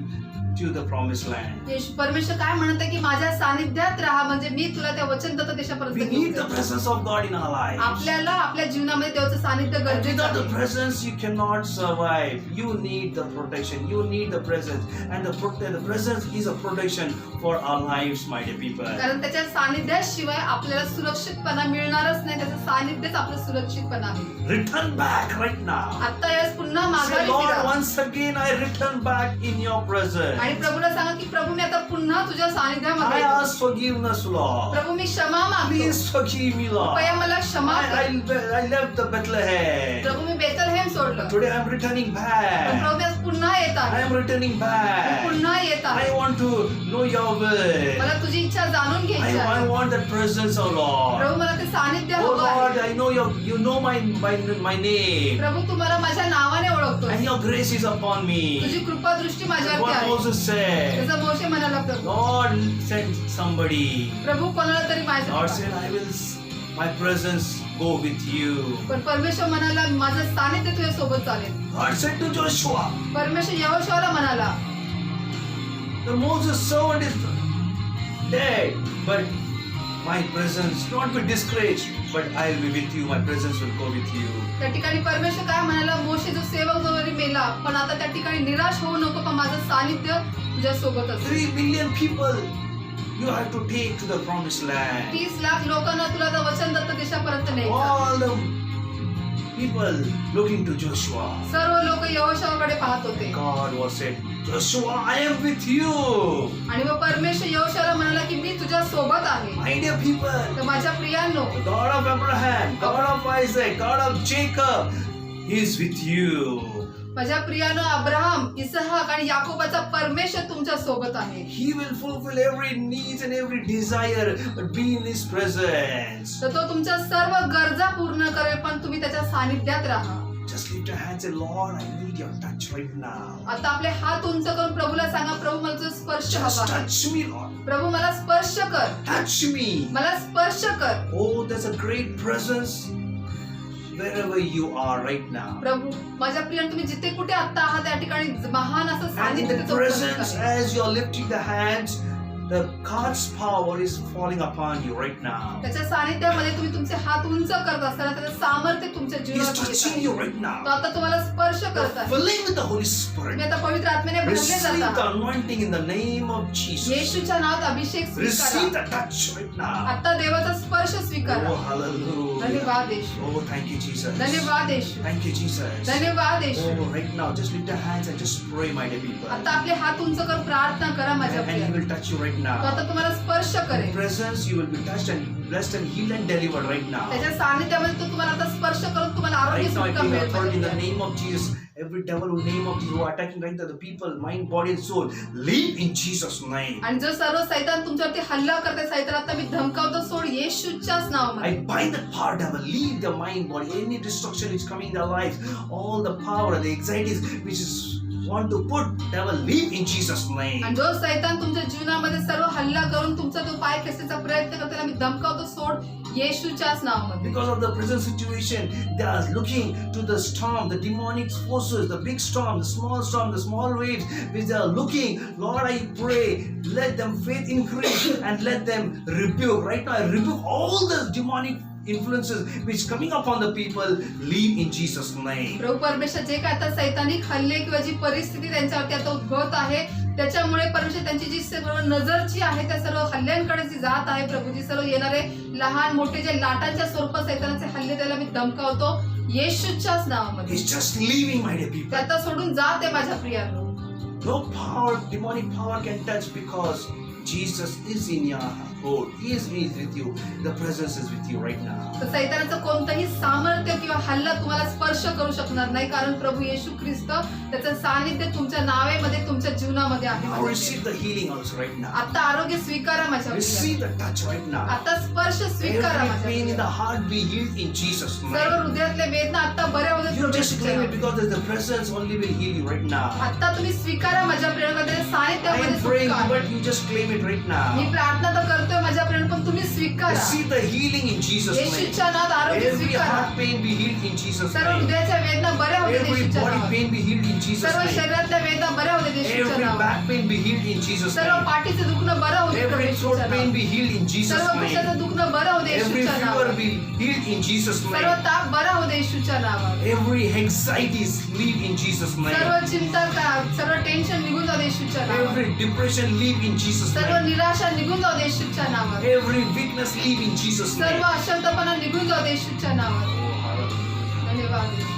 to the promised land. परमेश्वर काय म्हणत आहे की माझ्या सानिध्यात राहा म्हणजे मी तुला त्या वचन दत्त We देशापर्यंत need घेऊन the जाईन. presence of God in our lives. आपल्याला आपल्या जीवनामध्ये देवाचं सानिध्य And गरजेचं without the आहे. presence, you cannot survive. You need the protection. You need the presence, and the presence is a protection for our lives, my dear people. कारण त्याच्या सानिध्याशिवाय आपल्याला सुरक्षितपणा मिळणारच नाही त्याचं सानिध्यच आपलं सुरक्षितपणा आहे. Return back right now. आता यावेळेस पुन्हा Say, माघारी Lord, फिरा. once again I return back in your presence. आणि प्रभूला सांगा की प्रभू मी आता पुन्हा तुझ्या सानिध्यामध्ये I येतो. ask forgiveness, Lord. प्रभू मी क्षमा मागतो. Please forgive me, Lord. कृपया मला क्षमा कर. I left the Bethlehem. Prabhu me Bethlehem सोडलं Today I am returning पण back. प्रभू मी आज पुन्हा येत I आहे. am returning me back. पुन्हा येत आहे I want to know your will. मला तुझी इच्छा जाणून घ्यायची I आहे want that presence, oh Lord. प्रभू मला ते सानिध्य Oh हवं Lord, आहे I know you know my name. प्रभू तू मला माझ्या नावाने ओळखतो And your grace is upon me. तुझी कृपा दृष्टी माझ्यावरती What आहे Moses said. जसं मोशे म्हणाला प्रभू Lord, send somebody. प्रभू कोणाला तरी Lord माझ्या said, my presence go with you. पण परमेश्वर म्हणाला माझं सानिध्य तुझ्या सोबत चालेल God said to Joshua, परमेश्वर यहोशूआला म्हणाला the Moses servant is dead, but my presence, don't be discouraged, but I'll be with you. My presence will go with you. त्या ठिकाणी परमेश्वर काय म्हणाला मोशे जो सेवक जो जरी मेला पण आता त्या ठिकाणी निराश होऊ नको पण माझं सानिध्य तुझ्या सोबत असेल 3 million people you have to take to the promised land. 30 lakh लोकांना तुला त्या वचनदत्त देशापर्यंत न्यायचं All the people looking to Joshua. सर्व लोक यहोशूआकडे पाहत होते God was said, Joshua, I am with you. आणि मग परमेश्वर यहोशूआला म्हणाला की मी तुझ्या सोबत आहे My dear people, तर माझ्या प्रियांनो the God of Abraham, God of Isaac, God of Jacob, He is with you. माझ्या प्रियानो अब्राहम इसहाक आणि याकोबाचा परमेश्वर तुमच्या सोबत आहे He will fulfill every need and every desire, but be in His presence. तर तो तुमच्या सर्व गरजा पूर्ण करेल पण तुम्ही त्याच्या सानिध्यात राहा Just lift your hands and say, Lord, I need your touch right now. आता आपले हात उंच करून प्रभूला सांगा प्रभू मला तुझा स्पर्श Just हवा आहे touch me, Lord. प्रभू मला स्पर्श कर Touch me. मला स्पर्श कर Oh, there's a great presence wherever you are right now. प्रभू माझ्या प्रियान तुम्ही जिथे कुठे आता आहात त्या ठिकाणी महान असं And in सानिध्य the तिथं उपस्थित presence, आहे. as you're lifting the hands, the God's power is falling upon you right now. त्याच्या सानिध्यामध्ये तुम्ही तुमचे हात उंच करत असताना त्याचं सामर्थ्य तुमच्या He's जीवनात येत touching आहे. you right तो now. आता तुम्हाला स्पर्श करत आहे Filling with the Holy Spirit. तुम्ही आता पवित्र आत्म्याने भरले Receive जात the आहात anointing in the name of Jesus. येशूच्या नावात अभिषेक Receive स्वीकारा the touch right now. आता देवाचा स्पर्श स्वीकारा Oh, hallelujah. धन्यवाद येशू Oh, thank you, Jesus. धन्यवाद येशू Thank you, Jesus. धन्यवाद येशू Oh, right now, just lift your hands and just pray, my dear people. आता आपले हात उंच करून प्रार्थना करा माझ्या And He Priya will touch you right तो now. आता तुम्हाला स्पर्श In करेल presence, you will be touched and blessed and healed and delivered right now. त्याच्या सानिध्यामध्ये तो तुम्हाला आता स्पर्श करून तुम्हाला आरोग्य Right now, I सुख feel मिळेल authority in the माझ्या name of Jesus. Every devil in the name of Jesus who are attacking right now the people, mind, body, and soul, leave in Jesus' name. आणि जो सर्व सैतान तुमच्यावरती हल्ला करते सैतान आता मी धमकावतो सोड येशूच्याच नावामध्ये I bind the power devil, leave the mind, body, any destruction which is coming in their lives, all the power, the anxieties which is want to put, devil, leave in Jesus' name. आणि जो सैतान तुमच्या जीवनामध्ये सर्व हल्ला करून तुमचा तो पाय खेचण्याचा प्रयत्न करतो त्याला मी धमकावतो सोड येशूच्याच नावामध्ये Because of the present situation, they are looking to the storm, the demonic forces, the big storm, the small waves, which they are looking. Lord, I pray, let them faith increase and let them rebuke. Right now, I rebuke all the demonic influences which coming upon the people. Leave in Jesus' name. प्रभू परमेश्वर जे काय आता सैतानिक हल्ले किंवा जी परिस्थिती त्यांच्यावरती आता उद्भवत आहे त्याच्यामुळे परमेश्वर त्यांची जी सर्व नजर जी आहे त्या सर्व हल्ल्यांकडे जी जात आहे प्रभू जी सर्व येणारे लहान मोठे जे लाटांच्या स्वरूपात सैतानाचे हल्ले त्याला मी धमकावतो येशूच्याच नावामध्ये It's just leaving, my dear ते people. आता सोडून जाते माझ्या प्रियांनो No power, demonic power can touch because Jesus is in your hold. He is with you. The presence is with you right now. तर सैतानाचं कोणतंही सामर्थ्य किंवा हल्ला तुम्हाला स्पर्श करू शकणार नाही कारण प्रभू येशू ख्रिस्त त्याचं सानिध्य तुमच्या नावेमध्ये तुमच्या जीवनामध्ये आहे Now माझ्या receive प्रियांनो. the healing also right now. आता आरोग्य स्वीकारा माझ्या Receive प्रियांनो. the touch right now. आता स्पर्श स्वीकारा Every माझ्या pain in the प्रियांनो. heart be healed in Jesus' सर्व name. हृदयातले वेदना आता बऱ्या होते You just प्रभूच्या claim it नावामध्ये. because there's the presence only will heal you right now. आता तुम्ही स्वीकारा माझ्या प्रियांनो त्याच्या I सानिध्यामध्ये am सुख praying, आहे. but you just claim it right me now. प्रार्थना तर करतोय माझ्या प्रियांनो पण तुम्ही स्वीकारा Receive the healing in Jesus' name. येशूच्या नावात आरोग्य Every स्वीकारा heart pain be healed in Jesus' सर्व name. हृदयाच्या वेदना बऱ्या होते Every येशूच्या body नावात. pain be healed in Jesus' सर्व name. शरीरातल्या वेदना बऱ्या होते येशूच्या Every नावात. back pain be healed in Jesus' सर्व name. पाठीचे दुखणं बरं होते Every throat येशूच्या pain नावात. be healed in Jesus' सर्व घशाचं name. दुखणं बरं होते Every येशूच्या fever नावात. be healed in Jesus' सर्व name. ताप बरा होते येशूच्या नावात. Every anxieties leave in Jesus' name. सर्व चिंता सर्व टेन्शन निघून जाऊ दे येशूच्या नावात. Every depression leave in Jesus' सर्व name. निराशा निघून जाऊ दे येशूच्या नावात. Every weakness leave in Jesus' सर्व name. अशक्तपणा निघून जाऊ दे येशूच्या नावात. Oh, hallelujah. धन्यवाद येशू.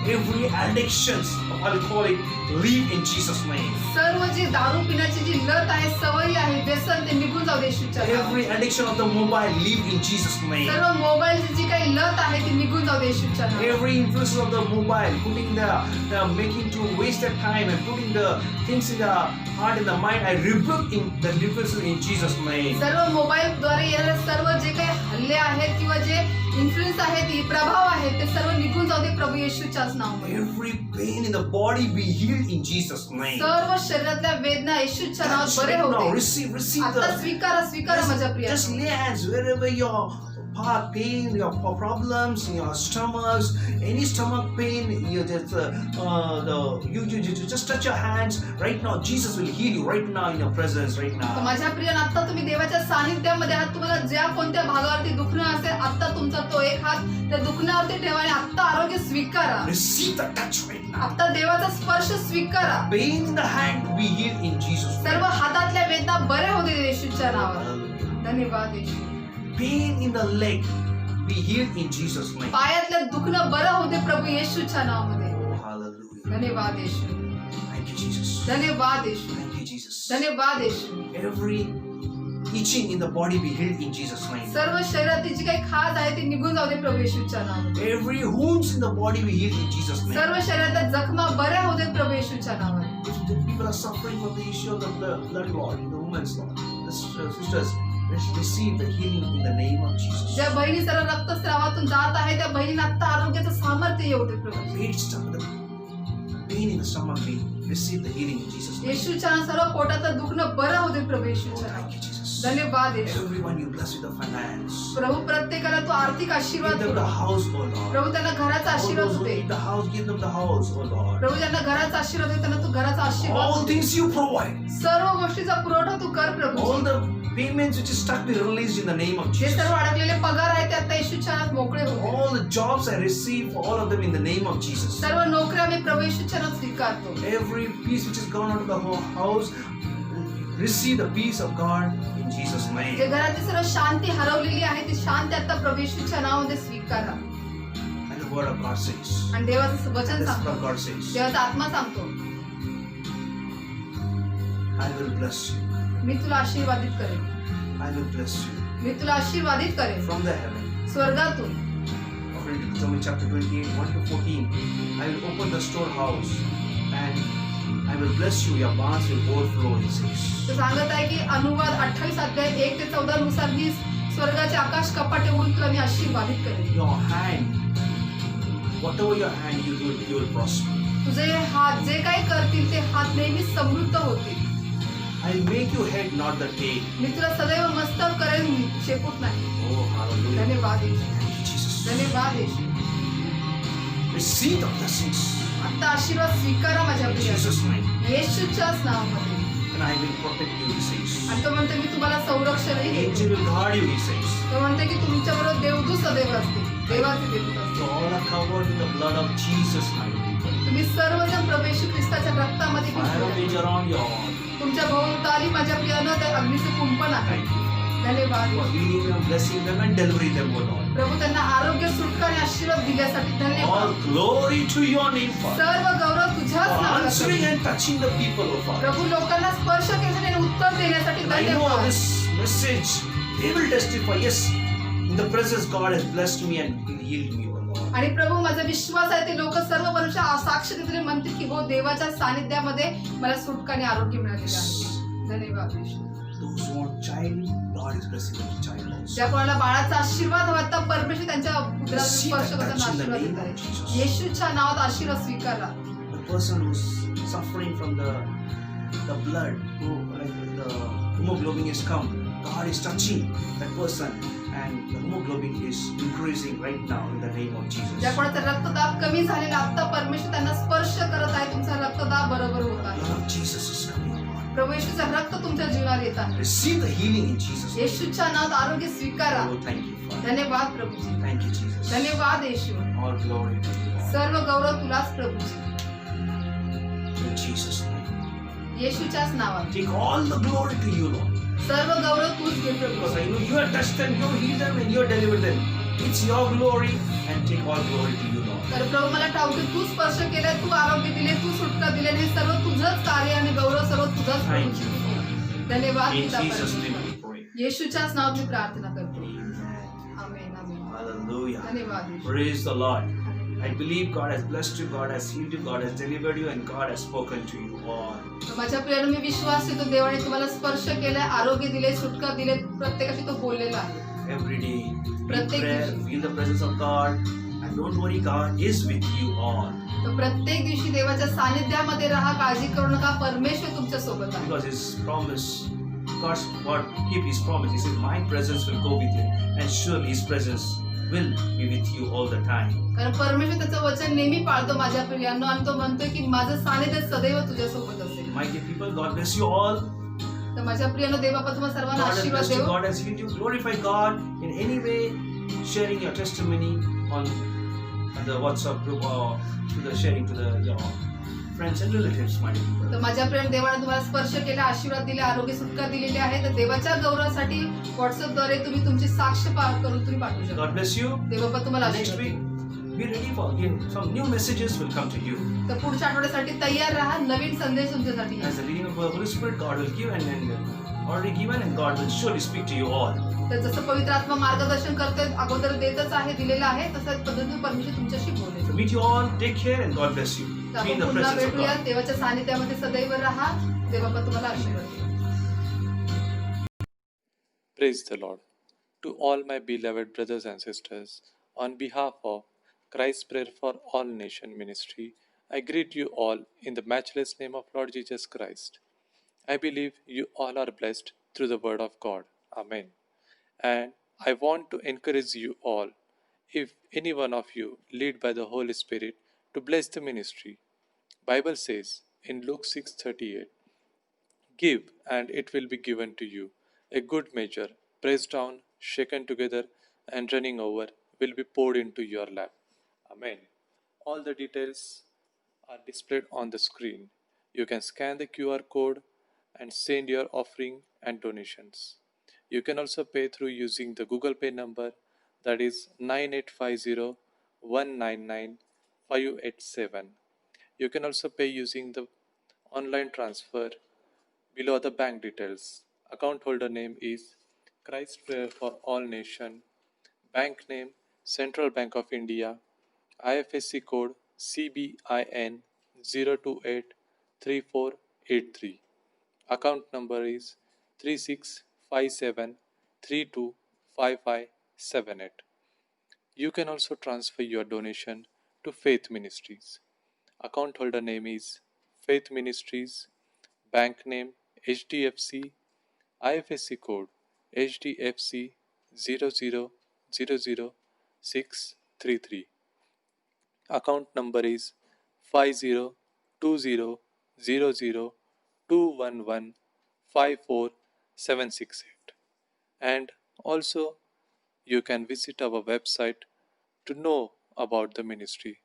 Every addictions of alcoholic leave in Jesus' name. सर्व जी दारू पिण्याची जी लत आहे सवयी आहे व्यसन ते निघून जाऊ जाऊ दे येशूच्या नावात. Every addiction of the mobile, leave in Jesus' name. सर्व मोबाईलची जी काही लत आहे ती निघून जाऊ दे येशूच्या नावात. Every influence of the mobile, putting the making to waste their time and putting the things in the heart and the mind, I rebuke in the influences in Jesus' name. सर्व मोबाईलद्वारे येणारे सर्व जे काही हल्ले आहेत किंवा जे इन्फ्लुएन्स आहेत, प्रभाव आहेत, ते सर्व निघून जाऊ दे प्रभू येशूच्याच नावामध्ये. Every pain in the body be healed in Jesus' name. सर्व शरीरातल्या वेदना येशूच्या नावात Touch बरे right now. होते. receive आता the. स्वीकारा माझ्या Priya. Just lay hands wherever your pain, your problems, your stomachs, any stomach pain, you just touch your hands right now. Jesus will heal you right now in your presence right तर now. माझ्या प्रियानं आता तुम्ही देवाच्या सानिध्यामध्ये आहात. तुम्हाला ज्या कोणत्या भागावरती दुखणं असेल, आता तुमचा तो एक हात त्या दुखण्यावरती ठेवा आणि आता आरोग्य स्वीकारा. Receive the touch right now. आता देवाचा स्पर्श स्वीकारा. Pain in the hand be healed in Jesus' सर्व name. हातातल्या वेदना बऱ्या होते येशूच्या नावात. Hallelujah. धन्यवाद येशू. Pain in the leg be healed in Jesus' name. पायातलं दुखणं बरं होते प्रभू येशूच्या नावामध्ये. Oh, hallelujah. धन्यवाद येशू. Thank you, Jesus. धन्यवाद येशू. Thank you, Jesus. धन्यवाद येशू. Every itching in the body be healed in Jesus' name. सर्व शरीरातील जी काही खाज आहे ती निघून जाऊ दे प्रभू येशूच्या नावामध्ये. Every wounds in the body be healed in Jesus' name. सर्व शरीरातल्या जखमा बऱ्या होते प्रभू येशूच्या नावाने. If the people are suffering from the issue of the blood clot, the women's clot, the sisters, let's receive the healing in the name of Jesus. ज्या बहिणी सर्व रक्तस्रावातून जात आहे त्या बहिणींना आता आरोग्याचं सामर्थ्य येऊ दे प्रभू. The pain in the stomach be receive the healing in Jesus' name. येशूच्या सर्व पोटाचं दुखणं बरं होते प्रभू Oh, येशूच्या thank नावाने. you, Jesus. धन्यवाद येशू. Everyone you bless with the finance. प्रभू प्रत्येकाला तू आर्थिक Give आशीर्वाद them they. the house, oh Lord. प्रभू त्यांना घराचा All आशीर्वाद those who they. need the house, give them the house, oh Lord. प्रभू ज्यांना घराचा आशीर्वाद दे त्यांना तू घराचा आशीर्वाद All they. things you provide. सर्व गोष्टीचा पुरवठा तू कर प्रभू. All the payments which is stuck be released in the name of जे Jesus. सर्व अडकलेले पगार आहेत ते आता येशूच्या नावात मोकळे होते. All the jobs I receive for all of them in the name of Jesus. सर्व नोकऱ्या मी प्रभू येशूच्या नावात स्वीकारतो. Every piece which has gone out of the whole house, receive the peace of God in Jesus' जे name. घरातील सर्व शांती हरवलेली आहे ती शांती आता प्रभू येशूच्या नावामध्ये स्वीकारा. And the word of God says. आणि देवाचं वचन The Spirit of सांगतो, God says, देवाचा आत्मा सांगतो, I will bless you. मी तुला आशीर्वादित करेन. I will bless you मी तुला आशीर्वादित करेन from the heaven. स्वर्गातून. According to Deuteronomy chapter 28, 1 to 14, I will open the storehouse and I will bless you. Your barns will overflow, he says. तो सांगत आहे की अनुवाद 28 अध्याय 1 ते 14 नुसार मी स्वर्गाचे आकाश कपाटे उघडून तुला मी आशीर्वादित करेन. Your hand, whatever your hand you will prosper. तुझे हात जे काही करतील ते हात नेहमी समृद्ध होतील. I will make you head, not the tail. मी तुला सदैव मस्तक करेन, शेपूट नाही. Oh, hallelujah. धन्यवाद येशू. Thank you, Jesus. धन्यवाद येशू. Receive the blessings आता आशीर्वाद स्वीकारा माझ्या in प्रिया. Jesus' name. येशूच्याच नावामध्ये. And I will protect you, he says. आणि तो म्हणते मी तुम्हाला संरक्षणही The देईन. angel will guard you, he says. तो म्हणते की तुमच्याबरोबर देवदूत सदैव असतील. देवाचे देवदूत असतील. So all are covered in the blood of Jesus, my people. तुम्ही सर्वजण प्रभू येशू ख्रिस्ताच्या रक्तामध्ये Fire of भिजलेले. age around you all. तुमच्या भोवताली माझ्या प्रियानं त्या अग्नीचे कुंपण आहे. Thank you. धन्यवाद For healing them, blessing them, and delivering them, O Lord. प्रभू त्यांना आरोग्य सुटका आणि आशीर्वाद दिल्यासाठी All धन्यवाद. glory to your name, Father. सर्व गौरव तुझ्याच For नावाला answering करू. and touching the people, O Father. प्रभू लोकांना स्पर्श केल्यासाठी आणि उत्तर देण्यासाठी And I know धन्यवाद. this message, they will testify, yes, in the presence God has blessed me and healed me, O Lord. आणि प्रभू माझा विश्वास आहे ते लोक सर्व मनुष्य साक्ष देतील म्हणतील की हो देवाच्या सानिध्यामध्ये मला सुटका आणि आरोग्य मिळालेलं आहे. धन्यवाद येशू. Those who want child, God is blessing them child also. ज्या कोणाला बाळाचा आशीर्वाद हवा आता परमेश्वर त्यांच्या उदराचा स्पर्श करताना आशीर्वाद देत आहे. येशूच्या नावात आशीर्वाद स्वीकारला. The person who's suffering from the blood, who like the hemoglobin is come, God is touching that person, and the hemoglobin is increasing right now in the name of Jesus. ज्या कोणाचा रक्तदाब कमी झालेला आता परमेश्वर त्यांना स्पर्श करत आहे. तुमचा रक्तदाब बरोबर होत The आहे. blood of Jesus is coming upon. प्रभू येशूचं रक्त तुमच्या जीवनात येत आहे. Receive the healing in Jesus' name. येशूच्या नावात आरोग्य स्वीकारा. Oh, thank you, Father. धन्यवाद प्रभूजी. Thank you, Jesus. धन्यवाद येशू. All glory to you, Lord. सर्व गौरव तुलाच प्रभूजी. In Jesus' name. येशूच्याच नावात Take all the glory to you, Lord. सर्व गौरव तूच घे प्रभू. Because I know you have touched them, you have healed them, and you have delivered them. It's your glory, and take all glory to you, Lord. तर प्रभू मला ठाऊक आहे, तू स्पर्श केले, तू आरोग्य दिले, तू सुटका दिले, हे सर्व तुझंच कार्य आणि गौरव सर्व तुझंच Thank प्रभू. धन्यवाद In पिता Jesus' परमेश्वर. name we pray. येशूच्याच नावात मी प्रार्थना करतो. आमेन आमेन. Hallelujah. धन्यवाद येशू. Praise the Lord. I believe God has blessed you, God has healed you, God has delivered you, and God has spoken to you all. माझ्या प्रियानं मी विश्वास देतो देवाने तुम्हाला स्पर्श केलाय, आरोग्य दिले, सुटका दिले, प्रत्येकाशी तो बोललेला आहे. Every day, in प्रत्येक prayer, दिवशी. feel the presence of God, and don't worry, God is with you all. तर प्रत्येक दिवशी देवाच्या सानिध्यामध्ये राहा, काळजी करू नका, परमेश्वर तुमच्या सोबत आहे. Because His promise, God keep His promise. He says, "My presence will go with you, and surely His presence will be with you all the time." कारण परमेश्वर त्याचं वचन नेहमी पाळतो माझ्या प्रियांनो, आणि तो म्हणतोय की माझं सानिध्य सदैव तुझ्या सोबत असेल. My dear people, God bless you all. तर माझ्या प्रियांनो, देवबापा तुम्हाला सर्वांना God has आशीर्वाद blessed you. Dev. God has healed you. Glorify God in any way, sharing your testimony on the WhatsApp group or to the sharing to your friends and relatives, my dear people. तर माझ्या प्रिय देवाने तुम्हाला स्पर्श केला, आशीर्वाद दिले, आरोग्य सुटका दिलेली आहे. तर देवाच्या गौरवासाठी व्हॉट्सअपद्वारे तुम्ही तुमची साक्ष करून तुम्ही पाठवू शकता. God bless you. देवबापा तुम्हाला Next आशीर्वाद week, Dev. be ready for again. Some new messages will come to you. तर पुढच्या आठवड्यासाठी तयार राहा, नवीन संदेश तुमच्यासाठी As येईल. the leading of the Holy Spirit, God will give and already given, and God will surely speak to you all. तर जसं पवित्र आत्मा मार्गदर्शन करतोय, अगोदर देतच आहे, दिलेलं आहे, तसंच पद्धतीने परमेश्वर तुमच्याशी बोलेल. So meet you all. Take care and God bless you. तर Be in आपण the पुन्हा presence of भेटूया. God. देवाच्या सानिध्यामध्ये सदैव राहा. देवबापा तुम्हाला आशीर्वाद देव. Praise the Lord. To all my beloved brothers and sisters, on behalf of Christ's Prayer for All Nation Ministry, I greet you all in the matchless name of Lord Jesus Christ. I believe you all are blessed through the Word of God. Amen. And I want to encourage you all, if any one of you led by the Holy Spirit, to bless the ministry. Bible says in Luke 6:38, "Give, and it will be given to you. A good measure, pressed down, shaken together, and running over, will be poured into your lap." Amen. All the details are displayed on the screen. You can scan the QR code and send your offering and donations. You can also pay through using the Google Pay number, that is 9850 199 587. You can also pay using the online transfer below the bank details. Account holder name is Christ Prayer for All Nation. Bank name Central Bank of India. IFSC code CBIN 0283483. Account number is 3657325578. You can also transfer your donation to Faith Ministries. Account holder name is Faith Ministries. Bank name HDFC. IFSC code HDFC 0000633. Account number is 50200021154768. And also you can visit our website to know about the ministry,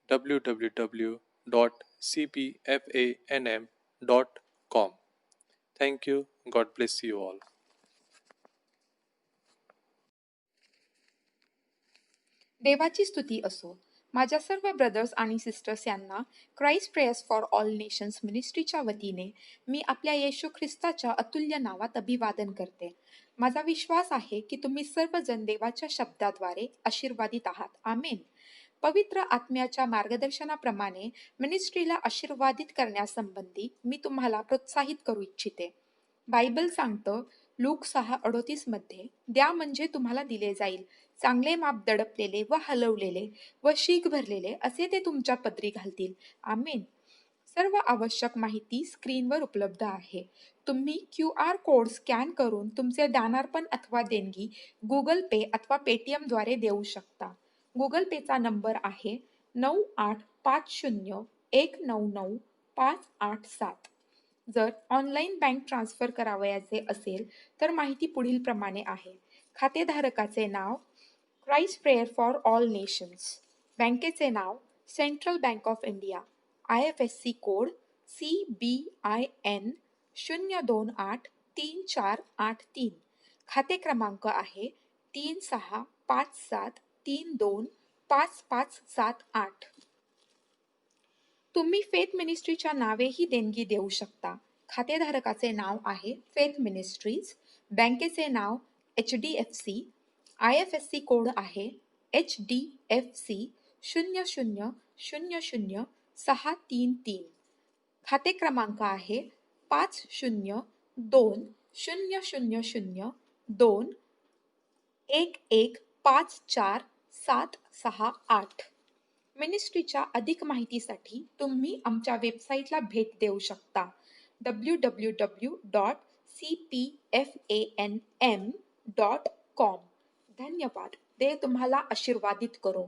www.cpfanm.com. Thank you. God bless you all. देवाची स्तुती असो. माझ्या सर्व brothers आणि sisters यांना Christ prayers for all nations मिनिस्ट्रीच्या वतीने मी आपल्या येशू ख्रिस्ताच्या अतुल्य नावात अभिवादन करते. माझा विश्वास आहे की तुम्ही सर्वजण देवाच्या शब्दाद्वारे आशीर्वादित आहात. आमेन. पवित्र आत्म्याच्या मार्गदर्शनाप्रमाणे मिनिस्ट्रीला आशीर्वादित करण्यासंबंधी मी तुम्हाला प्रोत्साहित करू इच्छिते. बायबल सांगतं लूक 6:38 मध्ये, द्या म्हणजे तुम्हाला दिले जाईल, चांगले माप, दडपलेले व हलवलेले व शीग भरलेले असे ते तुमच्या पदरी घालतील. आमेन. सर्व आवश्यक माहिती स्क्रीनवर उपलब्ध आहे. तुम्ही QR कोड स्कॅन करून तुमचे दानार्पण अथवा देणगी गुगल पे अथवा पेटीएम द्वारे देऊ शकता. गुगल पेचा नंबर आहे 9850199587. जर ऑनलाईन बँक ट्रान्सफर करावयाचे असेल तर माहिती पुढील प्रमाणे आहे. खातेधारकाचे नाव Christ prayer for all nations. बँकेचे नाव central bank of India. IFSC code CBIN 0283483. खाते क्रमांक आहे 3657325578. तुम्ही फेथ मिनिस्ट्रीच्या नावेही देणगी देऊ शकता. खातेधारकाचे नाव आहे फेथ मिनिस्ट्रीज. बँकेचे नाव HDFC. IFSC कोड आहे HDFC 00000633. खाते क्रमांक आहे 50200002115478. मिनिस्ट्रीच्या अधिक माहितीसाठी तुम्ही आमच्या वेबसाईटला भेट देऊ शकता www.cpfanm.com. धन्यवाद. देव तुम्हाला आशीर्वादित करो.